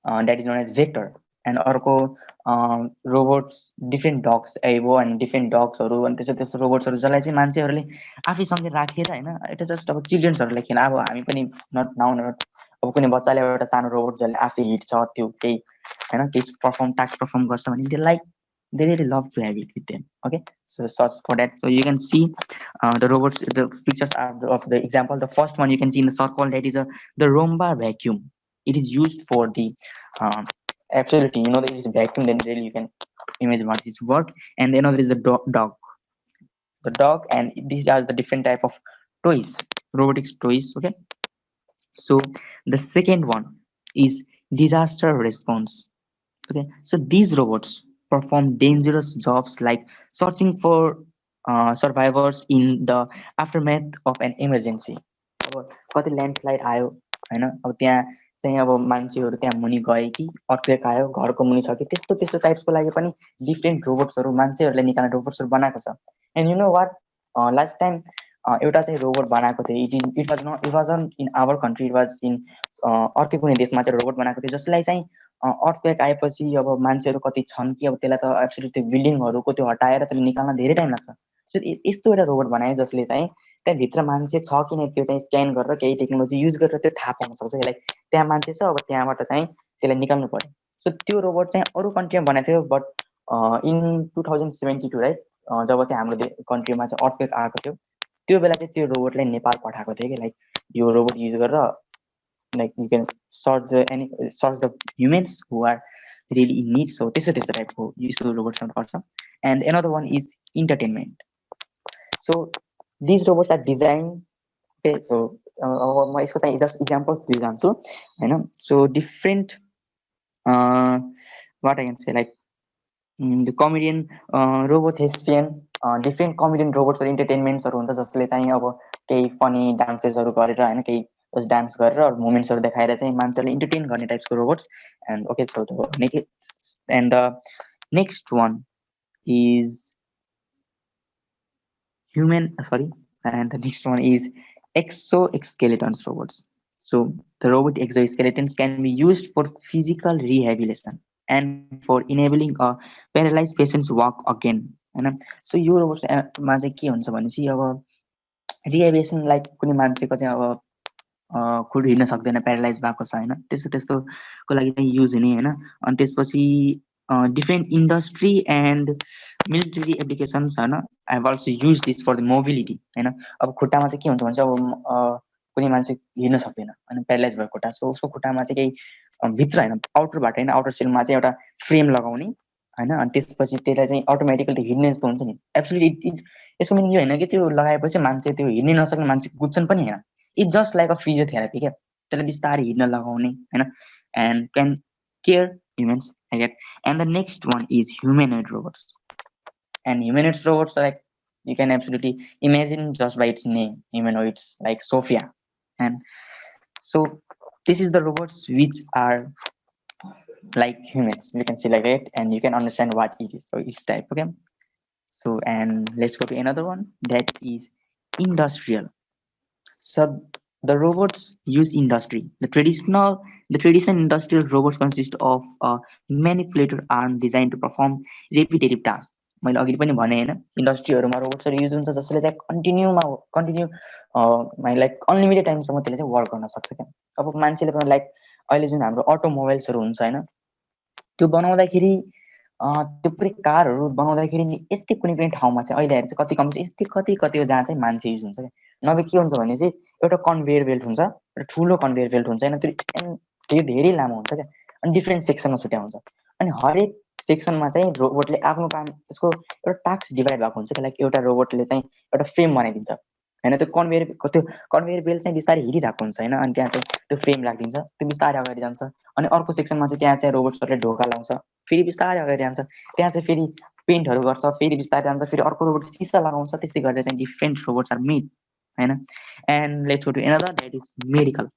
that is known as vector and अर्को रोबोट्स डिफ्रेन्ट डग्स एभो एन्ड डिफ्रेन्ट डग्सहरू अनि त्यस्तो त्यस्तो रोबोट्सहरू जसलाई चाहिँ मान्छेहरूले आफैसँगै राखेर होइन एउटा जस्ट अब चिल्ड्रेन्सहरूलाई खेल अब हामी पनि नट नाउ नट अब कुनै बच्चाले एउटा सानो रोबोट जसले आफै हिँड्छ त्यो केही होइन केही टास्क पर्फर्म गर्छ भने they like they really love to have it with them. Okay, so search for that. So you can see the robots. The pictures are of the example. The first one you can see in the circle, that is the Roomba vacuum. It is used for the absolutely, you know, that it is vacuum. Then really you can imagine what is work. And another is the dog. The dog, and these are the different type of toys, robotics toys. Okay, so the second one is disaster response. Okay, so these robots perform dangerous jobs like searching for survivors in the aftermath of an emergency. अब कति landslide आयो होइन अब त्यहाँ चाहिँ अब मान्छेहरू त्यहाँ मुनि गए कि अर्थक्वेक आयो घरको मुनि छ कि त्यस्तो त्यस्तो टाइप्सको लागि पनि डिफ्रेन्ट रोबोट्सहरू मान्छेहरूले निकाल्ने रोबोट्सहरू बनाएको छ and you know what last time एउटा चाहिँ रोबोट बनाएको थियो it was not it was in our country it was in अर्कै कुनै देशमा चाहिँ रोबोट बनाएको थियो जसलाई चाहिँ अर्थक्वेक आएपछि अब मान्छेहरू कति छन् कि अब त्यसलाई त एब्सोल्युट त्यो बिल्डिङहरूको त्यो हटाएर त्यसले निकाल्न धेरै टाइम लाग्छ सो यस्तो एउटा रोबोट बनायो जसले चाहिँ त्यहाँभित्र मान्छे छ कि नै त्यो चाहिँ स्क्यान गरेर केही टेक्नोलोजी युज गरेर त्यो थाहा पाउन सक्छ लाइक त्यहाँ मान्छे छ अब त्यहाँबाट चाहिँ त्यसलाई निकाल्नु पर्यो सो त्यो रोबोट चाहिँ अरू कन्ट्रीमा बनाएको थियो बट इन 2072 राइट जब चाहिँ हाम्रो कन्ट्रीमा चाहिँ अर्थक्वेक आएको थियो त्यो बेला चाहिँ त्यो रोबोटलाई नेपाल पठाएको थियो कि लाइक यो रोबोट युज गरेर like you can search the humans who are really in need. So this is the type of use the robots also. And another one is entertainment. So these robots are designed. Okay, so my just examples these answer. You know, so different. What I can say like the comedian robot thespian different comedian robots or entertainments हुन्छ जसले चाहिँ अब केही funny डान्सेसहरू गरेर होइन केही dance गरेर मुभमेन्ट्सहरू देखाएर चाहिँ मान्छेले इन्टरटेन गर्ने टाइप्सको robots and okay so and the next one is human sorry and the next one is exoskeletons robots. So the robot exoskeletons can be used for physical rehabilitation and for enabling a paralyzed patients walk again होइन so यो रोबोट्समा चाहिँ के हुन्छ भनेपछि अब rehabilitation like कुनै मान्छेको चाहिँ अब खुड हिँड्न सक्दैन प्यारालाइज भएको छ होइन त्यस्तो त्यस्तोको लागि चाहिँ युज हुने होइन अनि त्यसपछि different industry and military applications होइन I have also used this for the mobility होइन अब खुट्टामा चाहिँ के हुन्छ भने चाहिँ अब कुनै मान्छे हिँड्न सक्दैन होइन प्यारालाइज भएको खुट्टा सो उसको खुट्टामा चाहिँ केही भित्र होइन आउटरबाट होइन आउटर सेलमा चाहिँ एउटा फ्रेम लगाउने होइन अनि त्यसपछि त्यसलाई चाहिँ अटोमेटिकली हिँड्ने जस्तो हुन्छ नि एब्सोल्युटली यसको मिनिङ यो होइन कि त्यो लगाएपछि मान्छे त्यो हिँड्नै नसक्ने मान्छे कुद्छन् पनि होइन it just like a physiotherapy क्या त्यसलाई बिस्तारै हिँड्न लगाउने होइन and can care humans I get. And the next one is humanoid robots. And humanoid robots are like you can absolutely imagine just by its name, humanoids like Sophia. And so this is the robots which are like humans. You can see like it and you can understand what it is. So each type, okay? So and let's go to another one that is industrial. So the robots use industry. The traditional industrial robots consist of a manipulator arm designed to perform repetitive tasks. मैले अघि पनि भने होइन इन्डस्ट्रीहरूमा रोबोट्सहरू use हुन्छ जसले चाहिँ continue like unlimited टाइमसम्म त्यसले चाहिँ वर्क गर्न सक्छ क्या अब मान्छेले पनि लाइक अहिले जुन हाम्रो अटोमोबाइल्सहरू हुन्छ होइन त्यो बनाउँदाखेरि त्यो पुरै कारहरू बनाउँदाखेरि नि यस्तै कुनै पनि ठाउँमा चाहिँ अहिले हेरेर चाहिँ कति कम चाहिँ यस्तै कति जहाँ चाहिँ मान्छे युज हुन्छ क्या नभए के हुन्छ भने चाहिँ एउटा कन्भेयर बेल्ट हुन्छ एउटा ठुलो कन्भेयर बेल्ट हुन्छ होइन त्यो धेरै लामो हुन्छ क्या अनि डिफ्रेन्ट सेक्सनमा छुट्या हुन्छ अनि हरेक सेक्सनमा चाहिँ रोबोटले आफ्नो काम त्यसको एउटा टास्क डिभाइड भएको हुन्छ लाइक एउटा रोबोटले चाहिँ एउटा फ्रेम बनाइदिन्छ होइन त्यो कन्भेयर बेल्ट चाहिँ बिस्तारै हिँडिरहेको हुन्छ होइन अनि त्यहाँ चाहिँ त्यो फ्रेम राखिदिन्छ त्यो बिस्तारै अगाडि जान्छ अनि अर्को सेक्सनमा चाहिँ त्यहाँ चाहिँ रोबोट्सहरूले ढोका लाउँछ फेरि बिस्तारै अगाडि जान्छ त्यहाँ चाहिँ फेरि पेन्टहरू गर्छ फेरि बिस्तारै जान्छ फेरि अर्को रोबोट सिसा लगाउँछ त्यस्तै गरेर चाहिँ डिफ्रेन्ट रोबोट्स आर मेड होइन and let's go to another that is medical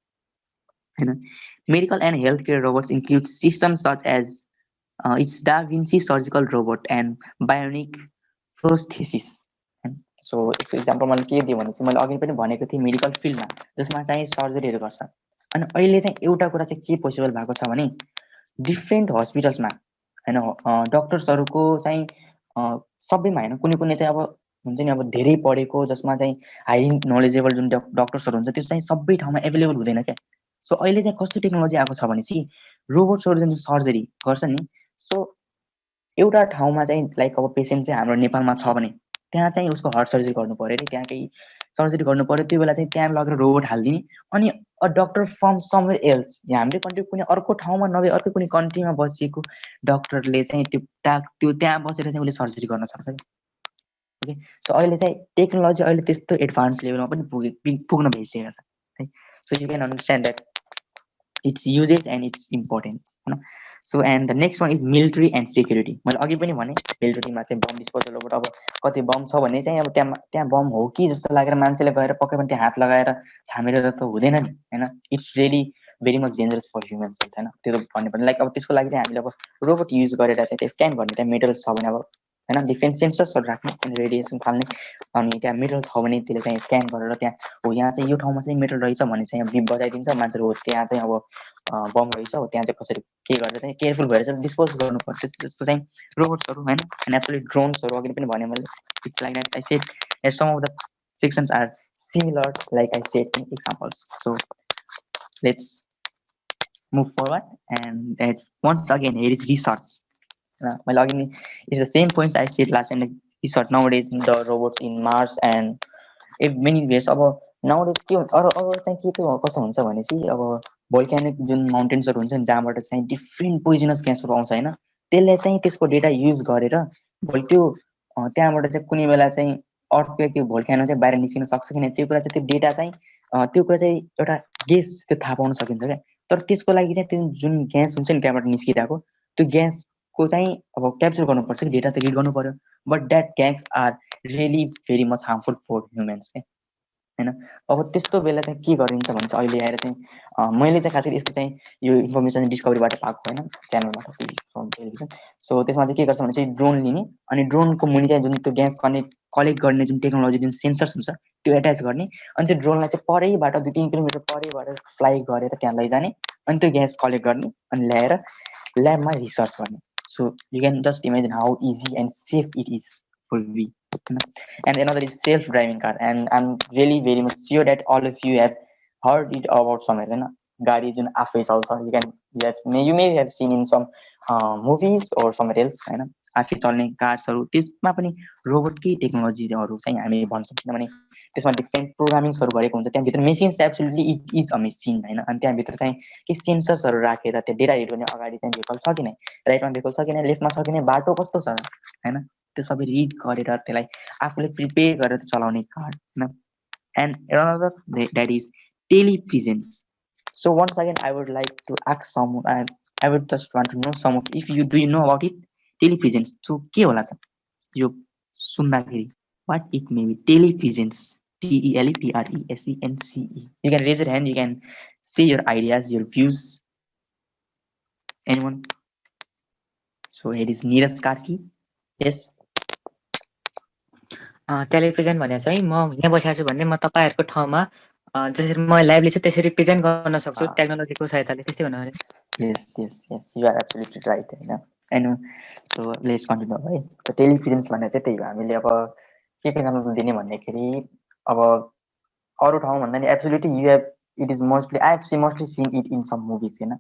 होइन Medical and healthcare robots include systems such as its Da Vinci surgical robot and bionic prosthesis. So यसको इक्जाम्पल मैले के दिएँ भने चाहिँ मैले अघि पनि भनेको थिएँ मेडिकल फिल्डमा जसमा चाहिँ सर्जरीहरू गर्छ अनि अहिले चाहिँ एउटा कुरा चाहिँ के पोसिबल भएको छ भने डिफ्रेन्ट हस्पिटल्समा होइन डक्टर्सहरूको चाहिँ सबैमा होइन कुनै कुनै चाहिँ अब हुन्छ नि अब धेरै पढेको जसमा चाहिँ हाई नलेजेबल जुन डक्टर्सहरू हुन्छ त्यो चाहिँ सबै ठाउँमा एभाइलेबल हुँदैन क्या सो अहिले चाहिँ कस्तो टेक्नोलोजी आएको छ भनेपछि रोबोट्सहरू जुन सर्जरी गर्छ नि सो एउटा ठाउँमा चाहिँ लाइक अब पेसेन्ट चाहिँ हाम्रो नेपालमा छ भने त्यहाँ चाहिँ उसको हार्ट सर्जरी गर्नु पऱ्यो अरे त्यहाँ केही सर्जरी गर्नु पऱ्यो त्यो बेला चाहिँ त्यहाँ लगेर रोबोट हालिदिने अनि a doctor from somewhere else यहाँ हाम्रै कन्ट्री कुनै अर्को ठाउँमा नभए अर्को कुनै कन्ट्रीमा बसेको डक्टरले चाहिँ त्यो त्यहाँ बसेर चाहिँ उसले सर्जरी गर्न सक्छ ओके सो अहिले चाहिँ टेक्नोलोजी अहिले त्यस्तो एडभान्स लेभलमा पनि पुग्न भइसकेको छ है so you can understand that it's uses and it's important होइन so and the next one is military and security मैले अघि पनि भने मिलिट्रीमा चाहिँ बम डिस्पोजल रोबोट अब कति बम छ भने चाहिँ अब त्यहाँ बम हो कि जस्तो लागेर मान्छेले गएर पक्कै पनि त्यहाँ हात लगाएर छामेर त हुँदैन नि होइन it's really very much dangerous for humans होइन त्यो भन्ने पनि लाइक अब त्यसको लागि चाहिँ हामीले अब रोबोट युज गरेर चाहिँ त्यो स्क्यान गर्ने त्यहाँ मेटल्स छ भने अब होइन डिफ्रेन्ट सेन्सर्सहरू राख्ने अनि रेडिएसन फाल्ने अनि त्यहाँ मेटल छ भने त्यसले चाहिँ स्क्यान गरेर त्यहाँ हो यहाँ चाहिँ यो ठाउँमा चाहिँ मेटल रहेछ भने चाहिँ बिप बजाइदिन्छ मान्छेले हो त्यहाँ चाहिँ अब बम रहेछ हो त्यहाँ चाहिँ कसरी के गरेर चाहिँ केयरफुल भएर चाहिँ डिस्पोज गर्नु पर्छ त्यस्तो चाहिँ रोबोट्सहरू होइन एन्ड एक्चुअली ड्रोन्सहरू अघि पनि भने मैले it's like that I said some of the sections are similar like I said in examples so let's move forward and that's once again here is research well again it's the same points I said last time like research nowadays in the robots in Mars and if many ways अब nowadays के अरू चाहिँ के कसो हुन्छ भनेपछि अब भोल्क्यानिक जुन माउन्टेन्सहरू हुन्छ नि जहाँबाट चाहिँ डिफ्रेन्ट पोइजनस ग्यासहरू आउँछ होइन त्यसले चाहिँ त्यसको डेटा युज गरेर भोलि त्यो त्यहाँबाट चाहिँ कुनै बेला चाहिँ अर्थको त्यो भोल्क्यानो चाहिँ बाहिर निस्किन सक्छ कि त्यो कुरा चाहिँ त्यो डेटा चाहिँ त्यो कुरा चाहिँ एउटा ग्यास त्यो थाहा पाउन सकिन्छ क्या तर त्यसको लागि चाहिँ त्यो जुन ग्यास हुन्छ नि त्यहाँबाट निस्किरहेको त्यो ग्यासको चाहिँ अब क्याप्चर गर्नुपर्छ कि डेटा त रिड गर्नु पर्यो but that gas are really very much harmful for humans क्या होइन अब त्यस्तो बेला चाहिँ के गरिन्छ भने चाहिँ अहिले आएर चाहिँ मैले चाहिँ खास गरी यसको चाहिँ यो इन्फर्मेसन डिस्कभरीबाट पाएको होइन च्यानलबाट फ्रम टेलिभिजन सो त्यसमा चाहिँ के गर्छ भने चाहिँ ड्रोन लिने अनि ड्रोनको मुनि चाहिँ जुन त्यो ग्यास कलेक्ट गर्ने जुन टेक्नोलोजी जुन सेन्सर्स हुन्छ त्यो एट्याच गर्ने अनि त्यो ड्रोनलाई चाहिँ परैबाट 2-3 किलोमिटर परैबाट फ्लाइ गरेर त्यहाँ लैजाने अनि त्यो ग्यास कलेक्ट गर्ने अनि ल्याएर ल्याबमा रिसर्च गर्ने so you can just imagine how easy and safe it is for we and another is self-driving car and I'm really very much sure that all of you have heard it about somewhere होइन गाडी जुन आफै चल्छ you may have seen in some movies or somewhere else होइन आफै चल्ने कार्सहरू त्यसमा पनि रोबोटकै टेक्नोलोजीहरू चाहिँ हामी भन्छौँ किनभने त्यसमा डिफ्रेन्ट प्रोग्रामिङ्सहरू गरेको हुन्छ त्यहाँभित्र machines absolutely it is a machine होइन अनि त्यहाँभित्र चाहिँ के सेन्सर्सहरू राखेर त्यो डेटा हेर्यो भने अगाडि चाहिँ भेहिकल छ कि नै राइटमा भेहिकल छ कि नै लेफ्टमा छ कि नै बाटो कस्तो छ होइन त्यो सबै रिड गरेर त्यसलाई आफूले प्रिपेयर गरेर चलाउने कार होइन and another that is telepresence so once again I would like to ask someone I would just want to know some of if you do you know about it telepresence so के होला त यो सुन्दाखेरि what it may be telepresence TELEPRESENCE you can raise your hand you can say your ideas your views anyone so it is Neeraj Karki yes टेलिप्रेजेन्ट भने चाहिँ म यहाँ बसेको छु भने म तपाईँहरूको ठाउँमा जसरी म लाइभली छु त्यसरी प्रेजेन्ट गर्न सक्छु टेक्नोलोजीको सहायताले त्यस्तै भन्नु भने yes you are absolutely right होइन एन्ड सो लेट्स कन्टिन्यू है सो टेलिप्रेजेन्स भन्ने चाहिँ त्यही हो हामीले अब के इक्जाम्पल दिने भन्दाखेरि अब अरू ठाउँ भन्दा नि absolutely you have it is mostly I have mostly seen it in some movies होइन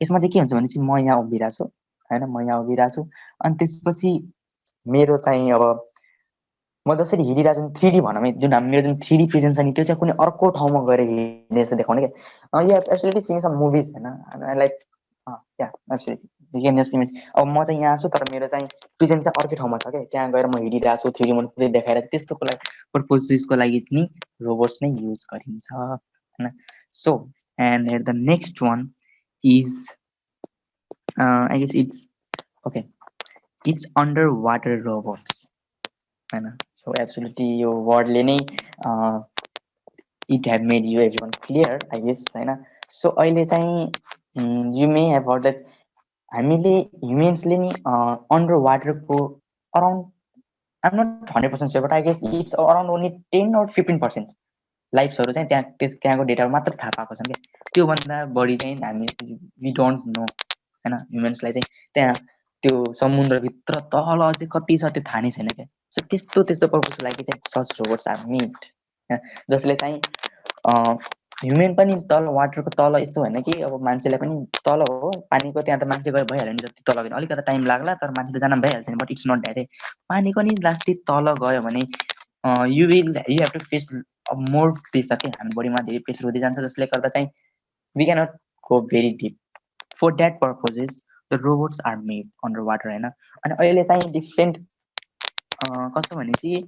यसमा चाहिँ के हुन्छ भनेपछि म यहाँ उभिरहेको छु होइन म यहाँ उभिरहेको छु अनि त्यसपछि मेरो चाहिँ अब म जसरी हिँडिरहेको छु 3D भनौँ है जुन मेरो जुन 3D प्रेजेन्स छ नि त्यो चाहिँ कुनै अर्को ठाउँमा गएर हिँड्ने जस्तो देखाउने क्या या एब्सोल्युटली सिन सम मुभिज होइन like yeah absolutely you can just image अब म चाहिँ यहाँ छु तर मेरो चाहिँ प्रेजेन्स चाहिँ अर्कै ठाउँमा छ क्या त्यहाँ गएर म हिँडिरहेको छु 3D मन पुरै देखाएर चाहिँ त्यस्तोको लागि पर्पोजको लागि नि रोबोट्स नै युज गरिन्छ होइन so and the next one is I guess it's okay it's under water robots होइन सो एब्सोल्युटली यो वर्डले नै it have made you every one clear I guess होइन सो अहिले चाहिँ You may have heard that हामीले ह्युमेन्सले नि अन्डर वाटरको around I'm not 100% sure but I guess it's around only 10 or 15% लाइफ्सहरू चाहिँ त्यहाँको डेटाहरू मात्र थाहा पाएको छन् क्या त्योभन्दा बढी चाहिँ हामी वी डोन्ट नो होइन ह्युमेन्सलाई चाहिँ त्यहाँ त्यो समुद्रभित्र तल अझै कति छ त्यो थाहा नै छैन क्या सो त्यस्तो पर्पजको लागि चाहिँ सच रोबोट्स आर मेड जसले चाहिँ ह्युमेन पनि तल वाटरको तल यस्तो होइन कि अब मान्छेलाई पनि तल हो पानीको त्यहाँ त मान्छे गएर भइहाल्यो नि जति तल गयो अलिकति टाइम लाग्ला तर मान्छे त जान भइहाल्छ नि बट इट्स नट द्याट पानीको नि लास्टै तल गयो भने you have to face more pressure के हाम्रो बडीमा धेरै प्रेसर हुँदै जान्छ जसले गर्दा चाहिँ we cannot go very deep for that purposes the robots are made under water होइन अनि अहिले चाहिँ डिफ्रेन्ट कस्तो भनेपछि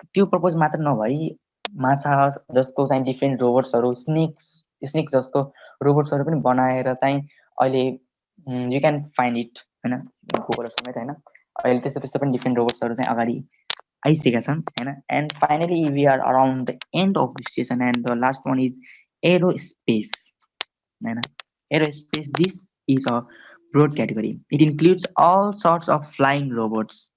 त्यो पर्पज मात्र नभई माछा जस्तो चाहिँ डिफ्रेन्ट रोबोट्सहरू स्नेक्स जस्तो रोबोट्सहरू पनि बनाएर चाहिँ अहिले यु क्यान फाइन्ड इट होइन गुगल समेत होइन अहिले त्यस्तो पनि डिफ्रेन्ट रोबोट्सहरू चाहिँ अगाडि आइसकेका छन् होइन and finally we are around the end of this session and the last one is aerospace होइन aerospace this is a broad category. It includes all sorts of flying robots,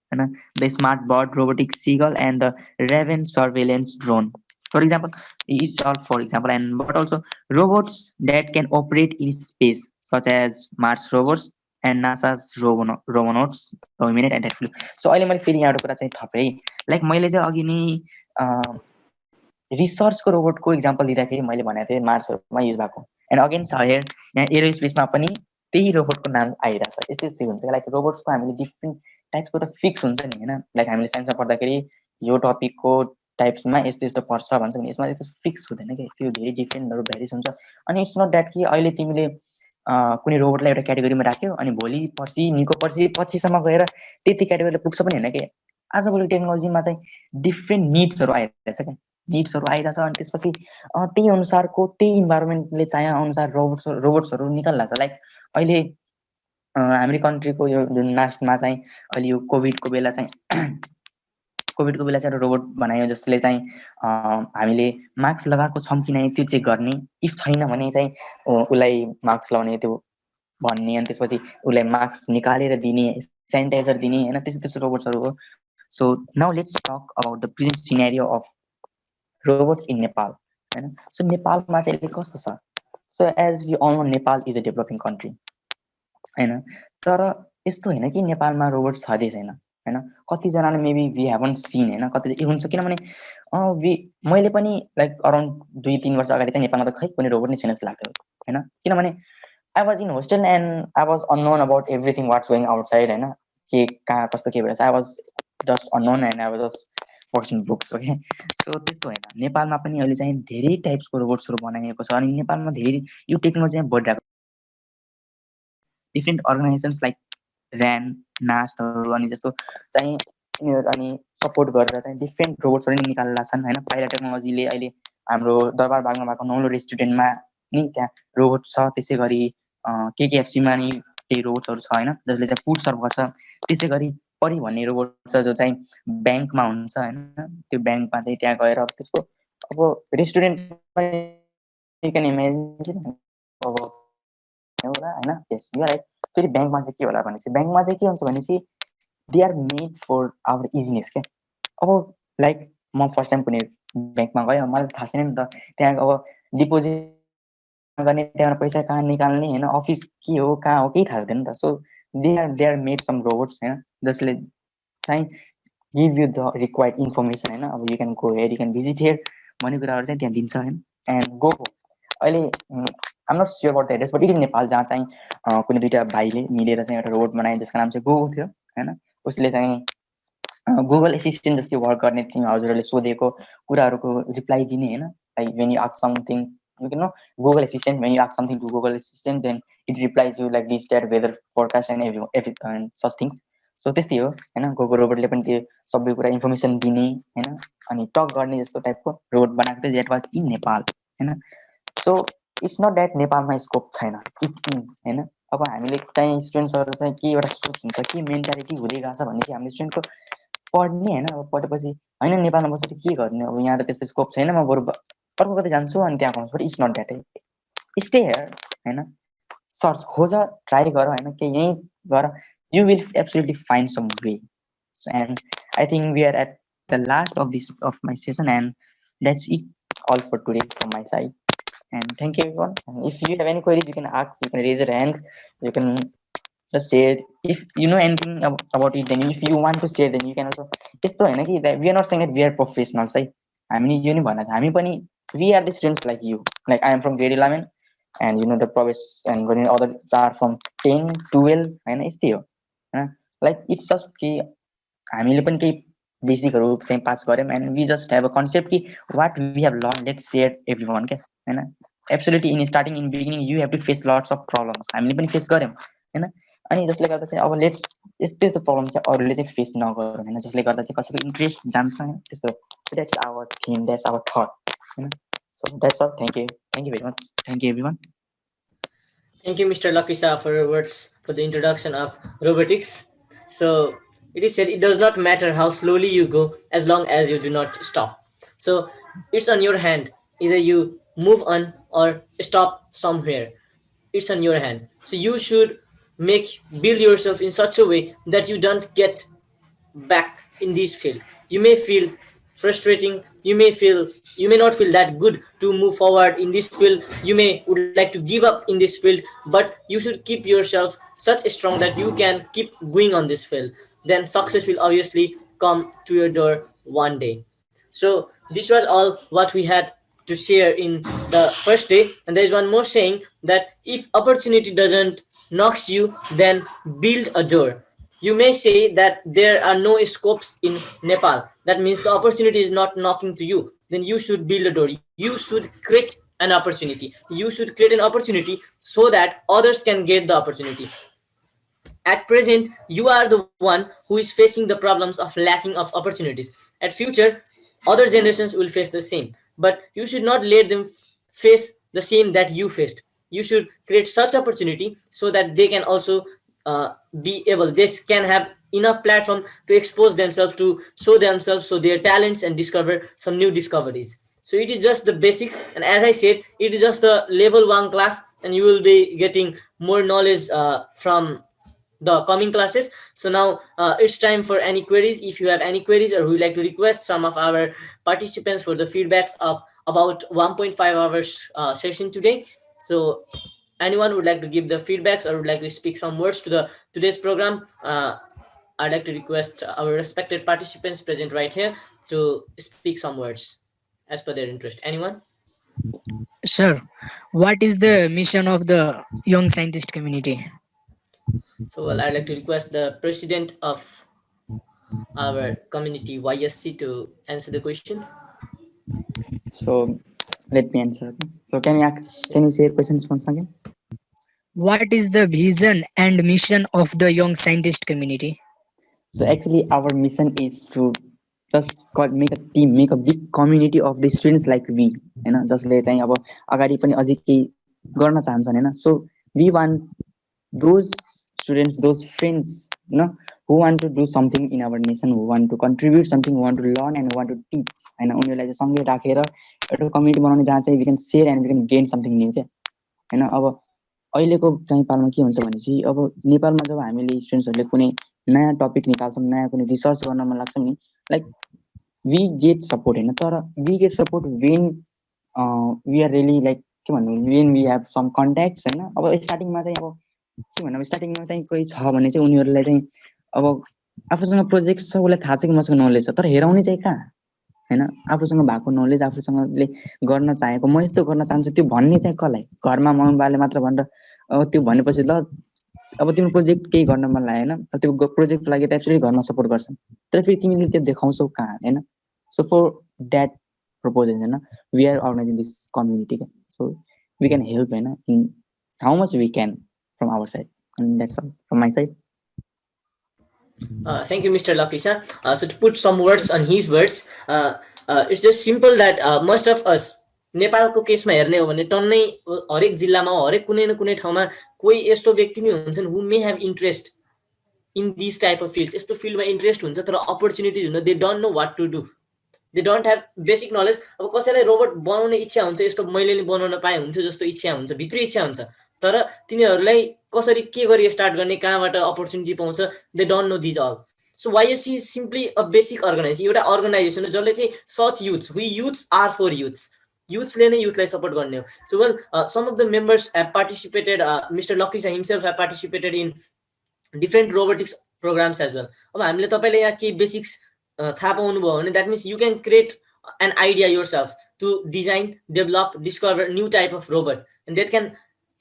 the smart bird, robotic seagull, and the Raven surveillance drone. For example, it's all for example, and but also robots that can operate in space, such as Mars rovers and NASA's robonautes. So, minute and that. So, अहिले मैले फेरि यहाँको कुरा चाहिँ थपेँ like मैले चाहिँ अघि नि रिसर्चको रोबोटको इक्जाम्पल दिँदाखेरि मैले भनेको थिएँ मार्सहरूमा युज भएको एन्ड अगेन छ हेयर यहाँ एरोस्पेसमा पनि त्यही रोबोटको नाम आइरहेछ यस्तै हुन्छ लाइक रोबोट्सको हामीले डिफ्रेन्ट टाइप्सको त फिक्स हुन्छ नि होइन लाइक हामीले साइन्समा पढ्दाखेरि यो टपिकको टाइप्समा यस्तो पर्छ भन्छ भने यसमा त्यस्तो फिक्स हुँदैन कि त्यो धेरै डिफ्रेन्टहरू भ्यारिस हुन्छ अनि इट्स नट द्याट कि अहिले तिमीले कुनै रोबोटलाई एउटा क्याटेगोरीमा राख्यो अनि भोलि पर्सि निको पर्सि पछिसम्म गएर त्यति क्याटेगोरीले पुग्छ पनि होइन कि आजभोलि टेक्नोलोजीमा चाहिँ डिफ्रेन्ट निड्सहरू आइरहेछ क्या निड्सहरू आइरहेछ अनि त्यसपछि त्यही अनुसारको त्यही इन्भाइरोमेन्टले चाहे अनुसार रोबोट्सहरू निकाल्ला छ लाइक अहिले हाम्रो कन्ट्रीको यो जुन लास्टमा चाहिँ अहिले यो कोभिडको बेला चाहिँ एउटा रोबोट बनायो जसले चाहिँ हामीले मास्क लगाएको छौँ कि नै त्यो चेक गर्ने इफ छैन भने चाहिँ उसलाई मास्क लगाउने त्यो भन्ने अनि त्यसपछि उसलाई मास्क निकालेर दिने सेनिटाइजर दिने होइन त्यस्तो रोबोट्सहरू हो so now let's talk about the present scenario of robots in Nepal होइन सो नेपालमा चाहिँ अहिले कस्तो छ so as we all know Nepal is a developing country होइन तर यस्तो होइन कि नेपालमा रोबोट छँदै छैन होइन कतिजनाले मेबी वी हेभन सिन होइन कति हुन्छ किनभने मैले पनि लाइक अराउन्ड 2-3 वर्ष अगाडि चाहिँ नेपालमा त खै कुनै रोबोट नै छैन जस्तो लाग्थ्यो होइन किनभने I was in hostel and I was unknown about everything what's going outside होइन के कहाँ कस्तो के भइरहेछ I was just unknown and I was just person books okay so त्यस्तो होइन नेपालमा पनि अहिले चाहिँ धेरै टाइप्सको रोबोट्सहरू बनाइएको छ अनि नेपालमा धेरै यो टेक्नोलोजी चाहिँ बढिरहेको डिफ्रेन्ट अर्गनाइजेसन्स लाइक ऱ्यान नास्टहरू अनि जस्तो चाहिँ अनि सपोर्ट गरेर चाहिँ डिफ्रेन्ट रोबोट्सहरू नि निकालेका छन् होइन पाइला टेक्नोलोजीले अहिले हाम्रो दरबार बागमा भएको नौलो रेस्टुरेन्टमा नि त्यहाँ रोबोट छ त्यसै गरी केकेएफसीमा नि त्यही रोबोट्सहरू छ होइन जसले चाहिँ फुड सर्भ गर्छ त्यसै गरी परि भन्ने रोबोट छ जो चाहिँ ब्याङ्कमा हुन्छ होइन त्यो ब्याङ्कमा चाहिँ त्यहाँ गएर त्यसको अब रेस्टुरेन्टमा यु क्यान इमेजिन अब एउटा होइन यस यु राइट फेरि ब्याङ्कमा चाहिँ के होला भनेपछि ब्याङ्कमा चाहिँ के हुन्छ भनेपछि they are made for our easiness क्या अब लाइक म फर्स्ट टाइम कुनै ब्याङ्कमा गएँ मलाई थाहा छैन नि त त्यहाँ अब डिपोजिट गर्ने त्यहाँबाट पैसा कहाँ निकाल्ने होइन अफिस के हो कहाँ हो केही थाहा हुँदैन नि त so they are made some robots होइन जसले चाहिँ give you the required information होइन अब you can go here you can visit here भन्ने कुराहरू चाहिँ त्यहाँ दिन्छ होइन एन्ड गो अहिले I'm not sure about the address but it is Nepal जहाँ चाहिँ कुनै दुईवटा भाइले मिलेर चाहिँ एउटा रोबोट बनाए जसको नाम चाहिँ गोगो थियो होइन उसले चाहिँ गुगल एसिस्टेन्ट जस्तै वर्क गर्ने थियौँ हजुरहरूले सोधेको कुराहरूको रिप्लाई दिने होइन like when you ask something you can know Google Assistant when you ask something to Google Assistant then it replies you like this that weather forecast and every such things so त्यस्तै हो होइन गोगो रोबोटले पनि त्यो सबै कुरा information दिने होइन अनि टक गर्ने जस्तो टाइपको रोबोट बनाएको थियो द्याट वाज इन नेपाल होइन सो इट्स नट द्याट नेपालमा स्कोप छैन इट इज होइन अब हामीले चाहिँ स्टुडेन्ट्सहरू चाहिँ के एउटा सोच हुन्छ के मेन्टालिटी हुँदै गएको छ भने चाहिँ हामीले स्टुडेन्टको पढ्ने होइन अब पढेपछि होइन नेपालमा बसेर के गर्ने अब यहाँ त त्यस्तो स्कोप छैन म बरु अर्को कतै जान्छु अनि त्यहाँ पाउँछु but it's not that stay here होइन सर्च खोज ट्राई गर होइन कि यहीँ गर you will absolutely find some way and I think we are at the last of my session, and that's it all for today from my side. And thank you everyone. And if you have any queries, you can ask, you can raise your hand, you can just say it. If you know anything about it, then if you want to share, then you can also. यस्तो होइन कि we are not saying that we are professionals है, हामीले यो नि भन्न हामी पनि we are the students like you. Like I am from grade 11 and you know the Pravesh and other are from 10 12 होइन यस्तै हो होइन. Like it's just कि हामीले पनि केही बेसिकहरू चाहिँ पास गऱ्यौँ and we just have a concept कि what we have learn let's share every one क्या होइन. Absolutely in starting in beginning you have to face lots of problems. हामीले पनि फेस गऱ्यौँ होइन. अनि जसले गर्दा चाहिँ अब लेट्स यस्तो यस्तो प्रब्लम चाहिँ अरूले चाहिँ फेस नगरौँ होइन, जसले गर्दा चाहिँ कसैको इन्ट्रेस्ट जान्छ होइन त्यस्तो. That's our theme, that's our thought होइन. So that's all. Thank you very much. Thank you every one. Thank you, Mr. Lakisha, for your words for the introduction of robotics. So it is said it does not matter how slowly you go as long as you do not stop. So it's on your hand. Either you move on or stop somewhere. It's on your hand. So you should build yourself in such a way that you don't get back in this field. You may feel frustrating, you may not feel that good to move forward in this field, you may would like to give up in this field, but you should keep yourself such strong that you can keep going on this field. Then success will obviously come to your door one day. So this was all what we had to share in the first day. And there is one more saying that if opportunity doesn't knocks you, then build a door. You may say that there are no scopes in Nepal. That means the opportunity is not knocking to you. Then you should build a door. You should create an opportunity. You should create an opportunity so that others can get the opportunity. At present, you are the one who is facing the problems of lacking of opportunities. At future, other generations will face the same. But you should not let them face the same that you faced. You should create such opportunity so that they can also they can have enough platform to expose themselves, to show themselves, so their talents, and discover some new discoveries. So it is just the basics, and as I said, it is just the level 1 class, and you will be getting more knowledge from the coming classes. So now it's time for any queries. If you have any queries, or we would like to request some of our participants for the feedbacks of about 1.5 hours session today. So anyone would like to give the feedbacks or would like to speak some words to the today's program, I'd like to request our respected participants present right here to speak some words as per their interest. Anyone? Sir, what is the mission of the young scientist community? So well, I'd like to request the president of our community, YSC, to answer the question. So let me answer. So can you say your questions once again? What is the vision and mission of the young scientist community? So actually our mission is to just make a team, make a big community of the students like we हैन, जसले चाहिँ अब अगाडि पनि अझै केही गर्न चाहन्छन् हैन. So we want those students, those friends, you know, who want to do something in our nation, who want to contribute something, who want to learn and who want to teach हैन, उनीहरुलाई चाहिँ सँगै राखेर एउटा community बनाउने जहाँ चाहिँ we can share and we can gain something new के हैन. अब अहिलेको चाहिँ पालमा के हुन्छ भनेपछि अब नेपालमा जब हामीले स्टुडेन्ट्सहरुले कुनै नयाँ टपिक निकाल्छौं, नयाँ कुनै रिसर्च गर्न मन लाग्छ नि, लाइक we get support हैन. तर we get support when we are really like के भन्नु, when we have some contacts हैन. अब स्टार्टिङमा चाहिँ अब के भन्नु, स्टार्टिङमा चाहिँ कोही छ भने चाहिँ उनीहरुलाई चाहिँ अब आफूसँग प्रोजेक्ट छ, उलाई थाहा छ कि मसँग नलेज छ, तर हेराउने चाहिँ कहाँ हैन. आफूसँग भएको नलेज, आफूसँगले गर्न चाहेको म यस्तो गर्न चाहन्छु त्यो भन्ने चाहिँ कसलाई, घरमा मम्मीबाले मात्र भनेर अब त्यो भनेपछि ल अब तिम्रो प्रोजेक्ट केही गर्न मन लाग्यो हैन, त्यो प्रोजेक्टको लागि त एक्चुअली घरमा सपोर्ट गर्छन्, तर फेरि तिमीले त्यो देखाउँछौ कहाँ हैन. सो फर दैट प्रपोज हैन, we are organizing this community. So we can help हैन in how much we can from our side, and that's all from my side. Thank you, Mr. Lakisha. So to put some words on his words, it's just simple that most of us, नेपालको केसमा हेर्ने हो भने टन्नै हरेक जिल्लामा हरेक कुनै न कुनै ठाउँमा कोही यस्तो व्यक्ति नै हुन्छन् who may have interest in these type of fields. यस्तो फिल्डमा इन्ट्रेस्ट हुन्छ तर अपर्च्युनिटिज हुन they don't know what to do. They don't have basic knowledge. अब कसैलाई रोबोट बनाउने इच्छा हुन्छ, यस्तो मैले नि बनाउन पाए हुन्थ्यो जस्तो इच्छा हुन्छ, भित्री इच्छा हुन्छ, तर तिनीहरूलाई कसरी के गरी स्टार्ट गर्ने, कहाँबाट अपर्च्युनिटी पाउँछ, they don't know these all. So YSC is simply a basic organization, एउटा अर्गनाइजेसन हो जसले चाहिँ such youths, we youths are for youths, युथ्सले नै युथलाई सपोर्ट गर्ने हो. So well some of the members have participated, mister Lucky himself have participated in different robotics programs as well. अब हामीले तपाईँले यहाँ केही बेसिक्स थाहा पाउनुभयो भने that means you can create an idea yourself to design, develop, discover new type of robot, and that can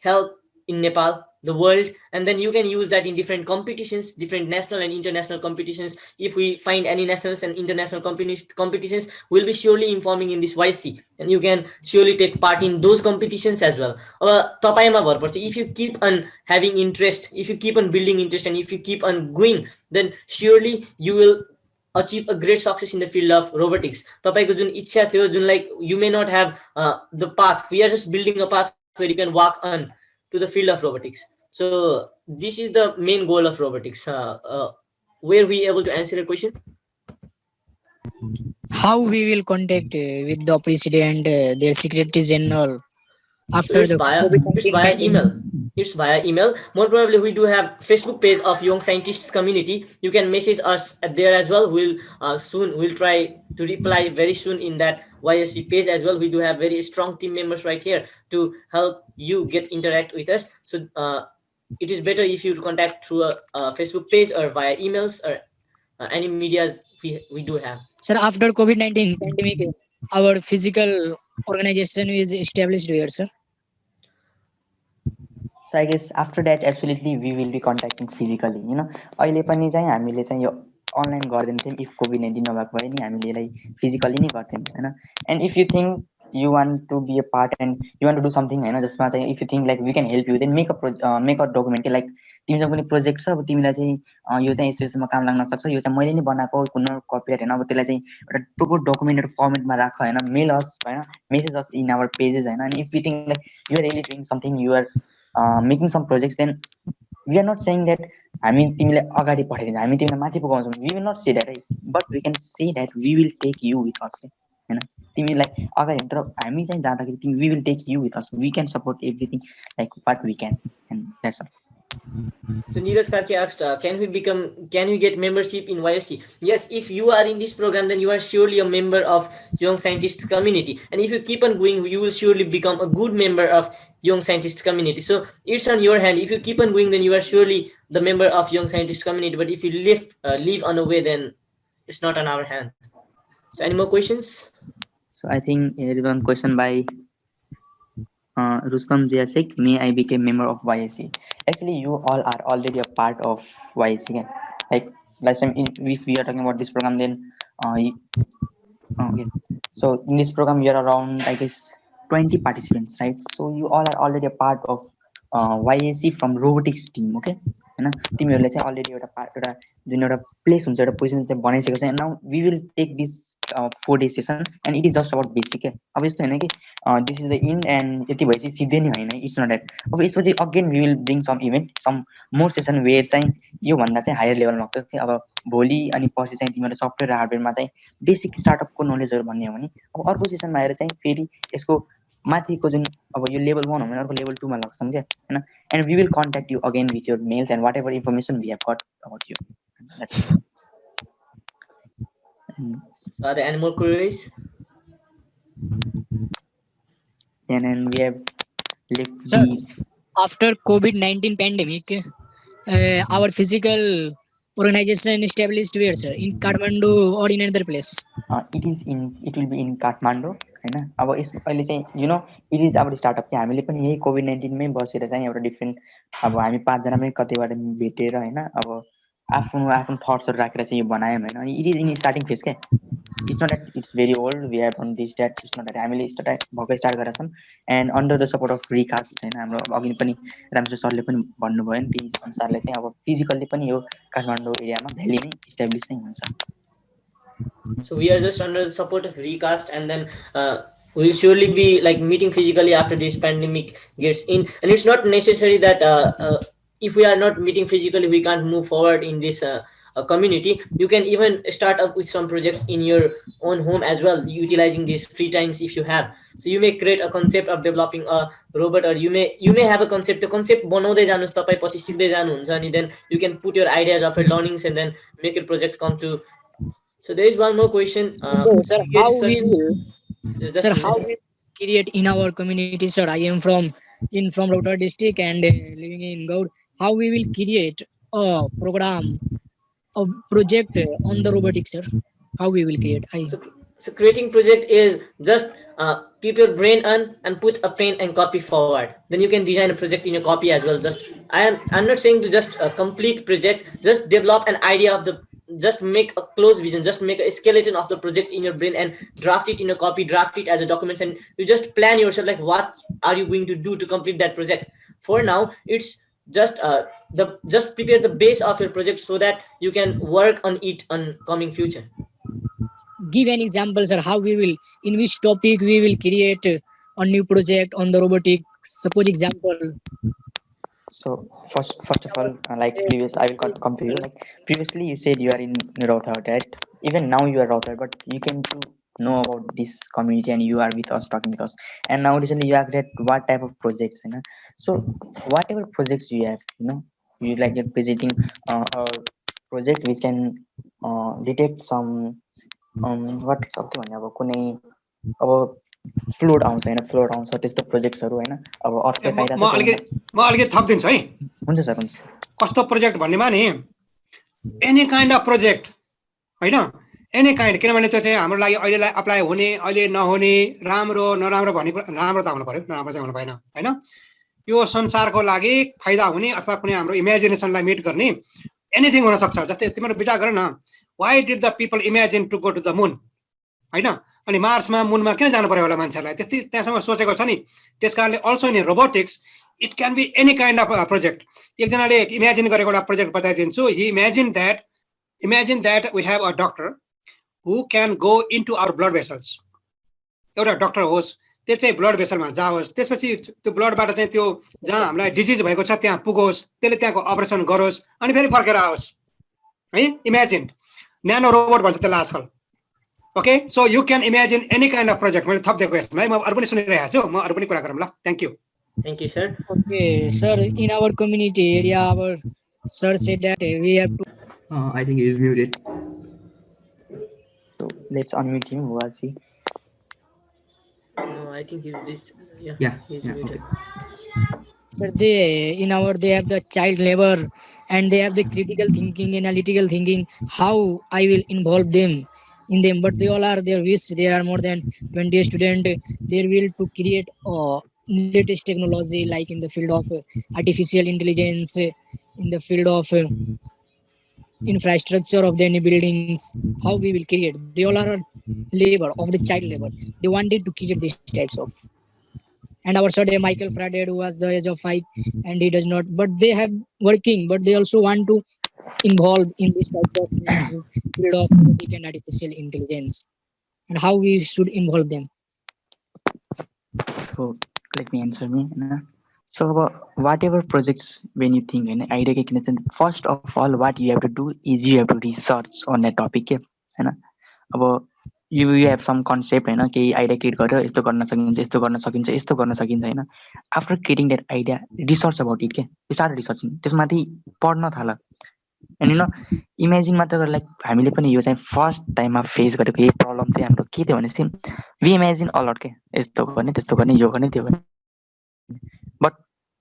help in Nepal, the world, and then you can use that in different competitions, different national and international competitions. If we find any national and international competitions, we'll be surely informing in this YSC, and you can surely take part in those competitions as well. तपाईमा भर पर्छ. If you keep on having interest, if you keep on building interest, and if you keep on going, then surely you will achieve a great success in the field of robotics. तपाईको जुन इच्छा थियो, जुन like you may not have the path, we are just building a path where you can walk on to the field of robotics. So this is the main goal of robotics. Were we able to answer your question? How we will contact with the president, their secretary general after It's the via COVID-19 email. It's via email. More probably we do have Facebook page of Young Scientists Community. You can message us there as well. We'll try to reply very soon in that YSC page as well. We do have very strong team members right here to help you interact with us. So it is better if you contact through a Facebook page or via emails or any medias we do have. Sir, after COVID-19 pandemic, our physical organization is established here, sir. So I guess after that absolutely we will be contacting physically, you know. अहिले पनि चाहिँ हामीले चाहिँ यो online गर्दैन थियौँ. If COVID-19 नभएको भए नि हामीले यसलाई फिजिकली नै गर्थ्यौँ हैन. And if you think you want to be a part and you want to do something हैन, जसमा चाहिँ if you think like we can help you, then make a document like तिमीसँग कुनै प्रोजेक्ट छ, अब तिमीलाई चाहिँ यो चाहिँ यसमा काम लाग्न सक्छ, यो चाहिँ मैले नै बनाएको कुनै कपिराइट हैन, अब त्यसलाई चाहिँ एउटा प्रोपर डकुमेन्टेड फर्मेटमा राख हैन, मेल अस हैन, message us in our pages हैन. अनि if you think like you are really doing something, you are making some projects, then we are not saying that हामी तिमीलाई अगाडि पठाइदिन्छ, हामी तिमीलाई माथि पुगाउँछौँ. We will not say that है, but we can say that we will take you with us हैन. तिमीलाई अगाडि तर हामी चाहिँ जाँदाखेरि तिमी we will take you with us, we can support everything like what we can, and that's all. So Neeraj Karki asked, can we get membership in YSC? Yes, if you are in this program, then you are surely a member of Young Scientists Community. And if you keep on going, you will surely become a good member of Young Scientists Community. So it's on your hand. If you keep on going, then you are surely the member of Young Scientists Community. But if you leave on the way, then it's not on our hand. So any more questions? So I think here is one question by Rustam Jayasek. May I become member of YSC? Actually, you all are already a part of YSC. Like last time, if we are talking about this program, then okay. So in this program, we are around, I guess, 20 participants, right? So you all are already a part of YSC from robotics team, okay? हैन, तिमीहरुले चाहिँ already एउटा जुन एउटा place हुन्छ, एउटा position चाहिँ बनाइसकेको छ. Now we will take this 4 day session and it is just about basic. अब यस्तो हैन कि this is the end and यति भएपछि सिधै नै हैन, इट्स नट द्याट. अब यसपछि again we will bring some event, some more session where चाहिँ यो भन्दा चाहिँ हायर लेभलमा हुन्छ कि अब भोलि अनि पर्सि चाहिँ तिमीहरु सफ्टवेयर हार्डवेयरमा चाहिँ बेसिक स्टार्टअपको नलेजहरु भन्ने हो भने अब अर्को सेसनमा आएर चाहिँ फेरि यसको माथिको जुन अब यो लेभल 1 हो भने अर्को लेभल 2 मा लग्छौं के हैन. And we will contact you again with your mails and whatever information we have got about you. Are there any more queries? And then we have left Sir, the after COVID-19 pandemic, our physical organization established where, sir? In Kathmandu or in another place? it will be in Kathmandu हैन. अब यस अहिले चाहिँ you know it is our startup कि हामीले पनि यही COVID-19 मै बसेर चाहिँ एउटा डिफरेन्ट अब हामी 5 जना मै कतैबाट भेटेर हैन अब आफ्नो थट्सहरु राखेर चाहिँ यो बनायौं हैन. अनि it is in starting phase के. It's not that it's very old, we have on this that, it's not that हामीले स्टार्ट गरेका छौं and under the support of Recast हैन. हाम्रो अघि पनि रामचन्द्र सरले पनि भन्नुभयो नि, त्यही अनुसारले चाहिँ अब फिजिकल्ली पनि यो काठमाडौँ एरियामा भ्याली नै इस्टाब्लिश नै हुन्छ. So we are just under the support of Recast, and then we'll surely be like meeting physically after this pandemic gets in. And it's not necessary that if we are not meeting physically, we can't move forward in this a community, you can even start up with some projects in your own home as well, utilizing these free times if you have. So you may create a concept of developing a robot, or you may have a concept. The concept बनाउँदै जानुस् तपाई, पछि सिक्दै जानुहुन्छ, अनि then you can put your ideas of your learnings and then make your project come to. So there is one more question. So, sir, Create how we certain- will, just sir, a how minute. we create in our community, sir? I am from Rotor district and living in Gaud. How we will create a program, a project on the robotics, sir? How we will create? So creating project is just keep your brain on and put a pen and copy forward. Then you can design a project in your copy as well. Just I'm not saying to just complete project. Just develop an idea of the. Just make a close vision. Just make a skeleton of the project in your brain and draft it in a copy. Draft it as a document, and you just plan yourself like what are you going to do to complete that project. For now, it's just just prepare the base of your project so that you can work on it on coming future. Give an example, sir. How we will, in which topic we will create a new project on the robotics. Suppose example. So first of all, like previous, I will come to you. Like previously, you said you are in Rothar, right? Even now you are Rothar, but you came to know about this community and you are with us, talking with us. And now recently you asked that what type of projects, you know. So whatever projects you have, you know, you like you're presenting a project which can detect some what सक्यो भने अब कुनै अब flowed आउँछ होइन, flowed आउँछ त्यस्तो प्रोजेक्ट्सहरू होइन, अब अर्थक्वेक म अलिकति थपिदिन्छु है। हुन्छ सर, हुन्छ। कस्तो प्रोजेक्ट भन्नेमा नि एनी काइन्ड अफ प्रोजेक्ट होइन, एनी काइन्ड, किनभने त्यो चाहिँ हाम्रो लागि अहिले अप्लाई हुने अहिले नहुने, राम्रो नराम्रो भन्ने कुरा, राम्रो त हुनु पर्यो, नराम्रो चाहिँ हुनु भएन होइन। यो संसारको लागि फाइदा हुने अथवा कुनै हाम्रो इमेजिनेसनलाई मिट गर्ने एनिथिङ हुनसक्छ। जस्तै तिमीहरू विचार गर न, why did the people imagine to go to the moon होइन, अनि मार्समा मुनमा किन जानु पर्यो होला मान्छेहरूलाई, त्यति त्यहाँसम्म सोचेको छ नि। त्यस कारणले also in robotics it can be any kind of project. एकजनाले इमेजिन गरेको एउटा प्रोजेक्ट बताइदिन्छु। He imagine that we have a doctor who can go into our blood vessels. एउटा डक्टर होस्, त्यो चाहिँ ब्लड भेसलमा जाओस्, त्यसपछि त्यो ब्लडबाट चाहिँ त्यो जहाँ हामीलाई डिजिज भएको छ त्यहाँ पुगोस्, त्यसले त्यहाँको अपरेसन गरोस्, अनि फेरि फर्केर आओस् है। इमेजिन न्यानो रोबोट भन्छ त्यसलाई आजकल। Okay, so you can imagine any kind of project. मैले थपिदिएको यसमा है, म अरू पनि सुनिरहेको छु, म अरू पनि कुरा गरौँ ल। Thank you. Thank you, sir. Okay, sir, in our community area, our sir said that we have to. I think he is muted. So let's unmute him. Who was he? No, I think he's this. Yeah, he's yeah, muted. Sir, they have the child labor and they have the critical thinking, analytical thinking. How I will involve them in them? But they all are their wish. There are more than 20 students. Their will to create latest technology, like in the field of artificial intelligence, in the field of infrastructure of the new buildings. How we will create? They all are labor of the child labor. They wanted to create these types of. And our sir Michael Faraday, who was the age of 5 and he does not, but they have working, but they also want to involve in this types of field of robotic and artificial intelligence, and how we should involve them. So let me answer me. So whatever projects when you think an idea, first of all what you have to do is you have to research on that topic होइन। अब you have some concept होइन, केही idea create गरेर यस्तो गर्न सकिन्छ, यस्तो गर्न सकिन्छ, यस्तो गर्न सकिन्छ होइन। After creating that idea, research about it के, स्टार्ट रिसर्चिङ, त्यसमाथि पढ्न थाल। एन्ड यु नो इमेजिन मात्र लाइक हामीले पनि यो चाहिँ फर्स्ट टाइममा फेस गरेको यही प्रब्लम चाहिँ हाम्रो के थियो भनेपछि वी इमेजिन अलट के, यस्तो गर्ने त्यस्तो गर्ने यो गर्ने त्यो गर्ने। बट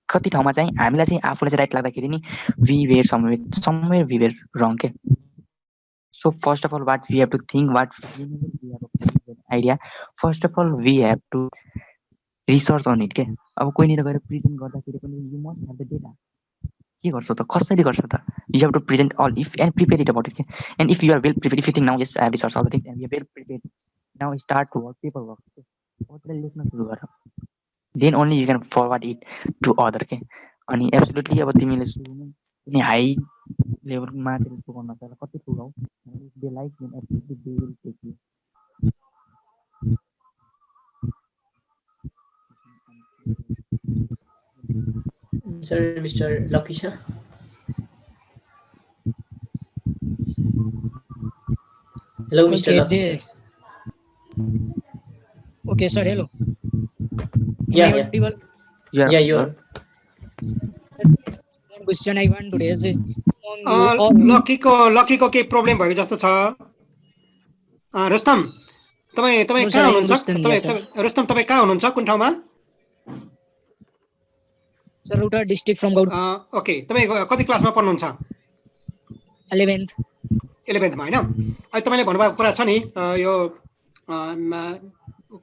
कति ठाउँमा चाहिँ हामीलाई चाहिँ आफूलाई चाहिँ राइट लाग्दाखेरि नि we were somewhere we were wrong के। So first of all, what we have to think, whenever we have an idea, first of all we have to research on it के। अब कोहीनिर गएर प्रेजेन्ट गर्दाखेरि पनि you must have the data। के गर्छौ त, कसरी गर्छौ त, you have to present all if and prepare it about it के। And if you are well prepared, if you think now yes I have researched all the things and we are well prepared, now start paper work के। अब त्यसलाई लेख्न सुरु गर, then only you can forward it to other के। अनि absolutely अब तिमीले सुरुमै कुनै हाई लेभलमा तिमी पुगाउन चाहला, कति पुगाऊ, they like then absolutely they will take you. Sir, Mr. Lakisha. Hello, Mr. Okay, Lucky, sir. Okay, sir. Hello. Yeah, Am I yeah. audible? Yeah, you are. One question I want to raise among you all. लकीको केही problem भएको जस्तो छ रुस्तम तपाईँ तपाईँ No, sir, कहाँ I am हुनुहुन्छ Rustam here, sir. Rustam तपाईँ कहाँ हुनुहुन्छ कुन ठाउँमा Sir, Router district from Gaur okay तपाईँ कति क्लासमा पढ्नुहुन्छ 11th. 11th मा हैन अहिले तपाईले भन्नुभएको कुरा छ नि यो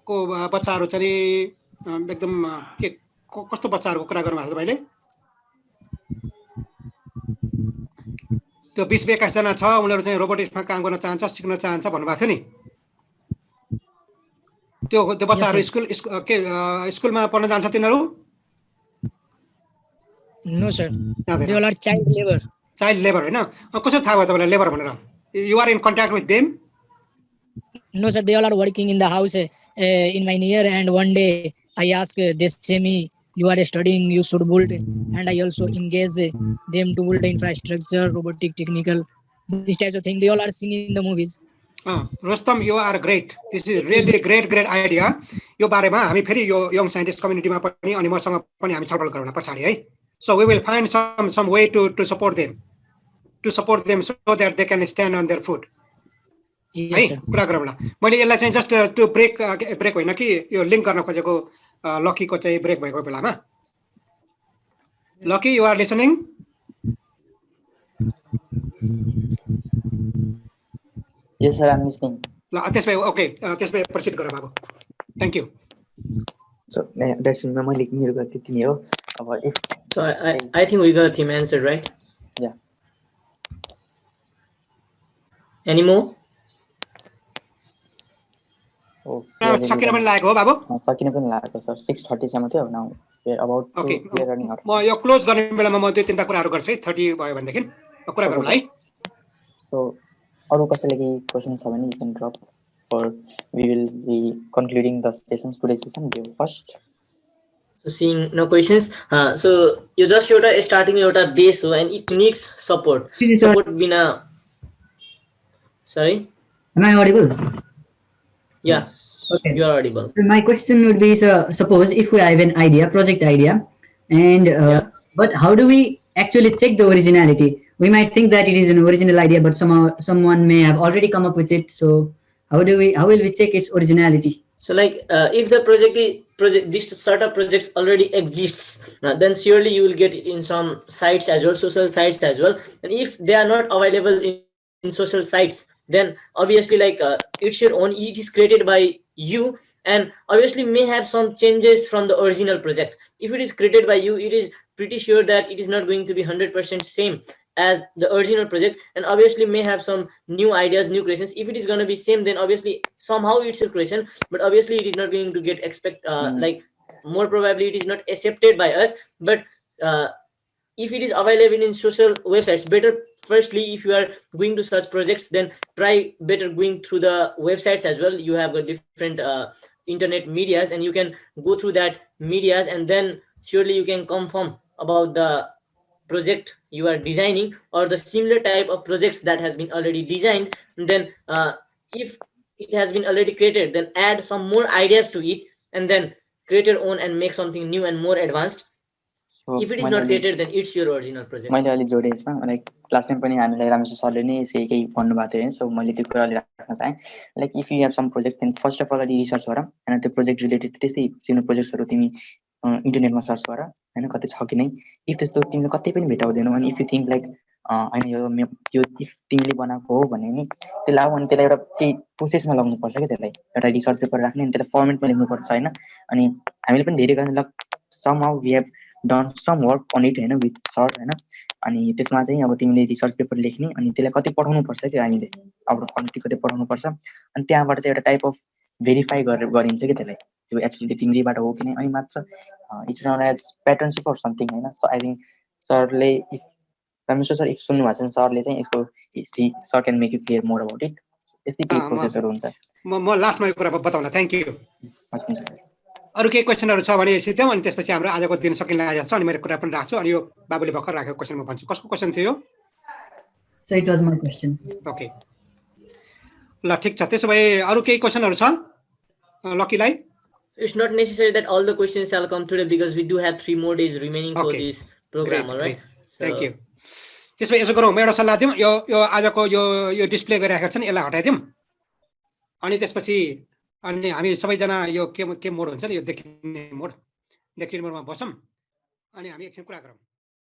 को बच्चाहरु चाहिँ एकदम के कस्तो बच्चाहरुको कुरा गर्नुभएको तपाईले त्यो 20 21 जना छ उनीहरु चाहिँ रोबोटिक्समा काम गर्न चाहन्छ सिक्न चाहन्छ भन्नुभएको थियो नि त्यो बच्चाहरु स्कुलमा पढ्न जान्छ तिनीहरु No, sir. They all are child labor. Child labor हैन कसरी थाहा भयो तपाईलाई लेबर भनेर you are in contact with them No, sir, they all are working in the house in my near, and one day I ask, they say me, you are studying, you should build, and I also engage them to build infrastructure, robotic, technical, these types of things. They all are seen in the movies. Rustam, you are great. This is really great idea. यो बारेमा हामी फेरि यो young scientist कम्युनिटीमा पनि अनि मसँग पनि हामी छलफल गरौँला पछाडी है So we will find some way to support them so that they can stand on their foot. Yes, sir. कुरा गरौँला मैले यसलाई चाहिँ जस्ट त्यो ब्रेक होइन कि यो लिंक गर्न खोजेको लकीको चाहिँ ब्रेक भएको बेलामा lucky you are listening Yes sir, I'm listening. ल त्यसमै ओके त्यसमै प्रोसिड गर बाबु थ्यांक यू So that's मैले मेरो गति त्यति नै हो अब if So I think we got team answer, right? Yeah. Any more? सकिन पनि लागेको हो बाबु सकिन पनि लागेको सर 6:30 सम्म थियो नाउ अबाउट ओके म यो क्लोज गर्ने बेलामा म दुई तीनटा कुराहरु गर्छु है 30 भयो भने देखि कुरा गरौँला है सो अरु कसैले केही क्वेशन छ भने you can drop or we will be concluding the session today's session first. So seeing no questions, so you just starting your base and it needs support. Support bina. Sorry. Am I audible? Yes. Okay. You are audible. So my question would be: so suppose if we have an idea, project idea, and but how do we actually check the originality? We might think that it is an original idea, but somehow someone may have already come up with it. So how will we check its originality? So like if the this sort of projects already exists, then surely you will get it in some sites as well, social sites as well. And if they are not available in social sites, then obviously like it's your own, it is created by you, and obviously may have some changes from the original project. If it is created by you, it is pretty sure that it is not going to be 100% same as the original project, and obviously may have some new ideas, new creations. If it is going to be same, then obviously somehow it's a creation, but obviously it is not going to get like more probably it is not accepted by us. But if it is available in social websites, better firstly if you are going to such projects, then try better going through the websites as well. You have got different internet medias, and you can go through that medias, and then surely you can confirm about the project you are designing or the similar type of projects that has been already designed. And then if it has been already created, then add some more ideas to it, and then create your own and make something new and more advanced. So if it is not created, then it's your original project. मैले अलि जोडे यसमा like last time पनि हामीलाई रामसर सरले नै यसै केही भन्नु भएको थियो सो मैले त्यो कुरा अलि राख्न चाहे like if you have some project then first of all अलि रिसर्च गर हैन त्यो प्रोजेक्ट रिलेटेड त्यस्तै सिमिलर प्रोजेक्ट्सहरु तिमी इन्टरनेटमा सर्च गर हैन कतै छ कि नै इफ त्यस्तो तिमीले कतै पनि भेटाउँदैनौ अनि इफ यु थिंक लाइक हैन यो इफ तिमीले बनाएको हो भने नि त्यसलाई अब अनि त्यसलाई एउटा केही प्रोसेसमा लगाउनु पर्छ के त्यसलाई एउटा रिसर्च पेपर राख्ने अनि त्यसलाई फर्मेटमा लेख्नु पर्छ हैन अनि हामीले पनि धेरै गर्न somehow we have done some work on it हैन with sir हैन अनि त्यसमा चाहिँ अब तिमीले रिसर्च पेपर लेख्ने अनि त्यसलाई कतै पठाउनु पर्छ के हामीले आउट अफ कन्ट्री कतै पठाउनु पर्छ अनि त्यहाँबाट चाहिँ एउटा टाइप अफ भेरिफाई गरिन्छ के त्यसलाई त्यो एक्चुअली तिमीबाट हो कि नै अनि मात्र it's known as partnership or something हैन सो आई थिंक सरले इफ रमेश सर इफ सुन्नु भएको छ सरले चाहिँ यसको sir can make you clear more about it यस्तै के प्रोसेसहरु हुन्छ म लास्टमा यो कुरा बताउँला थ्यांक यू अरु के क्वेशनहरु छ भने सिधै अनि त्यसपछि हाम्रो आजको दिन सकिन लागेको छ अनि मेरो कुरा पनि राख्छु अनि यो बाबुले भर्खर राखेको क्वेशन म भन्छु कसको क्वेशन थियो So it was my question. Okay. ल ठिक छ, त्यसो भए अरू केही क्वेसनहरू छ लकीलाई? It's not necessary that all the questions shall come today because we do have 3 more days remaining for Okay. this program, Great, all right? Thank you. त्यसो भए यसो गरौँ, म एउटा सल्लाह दिउँ, यो आजको यो डिस्प्ले गरिरहेको छ नि यसलाई हटाइदिउँ, अनि त्यसपछि अनि हामी सबैजना यो के मोड हुन्छ नि, यो देखिने मोडमा बसौँ अनि हामी एकछिन कुरा गरौँ।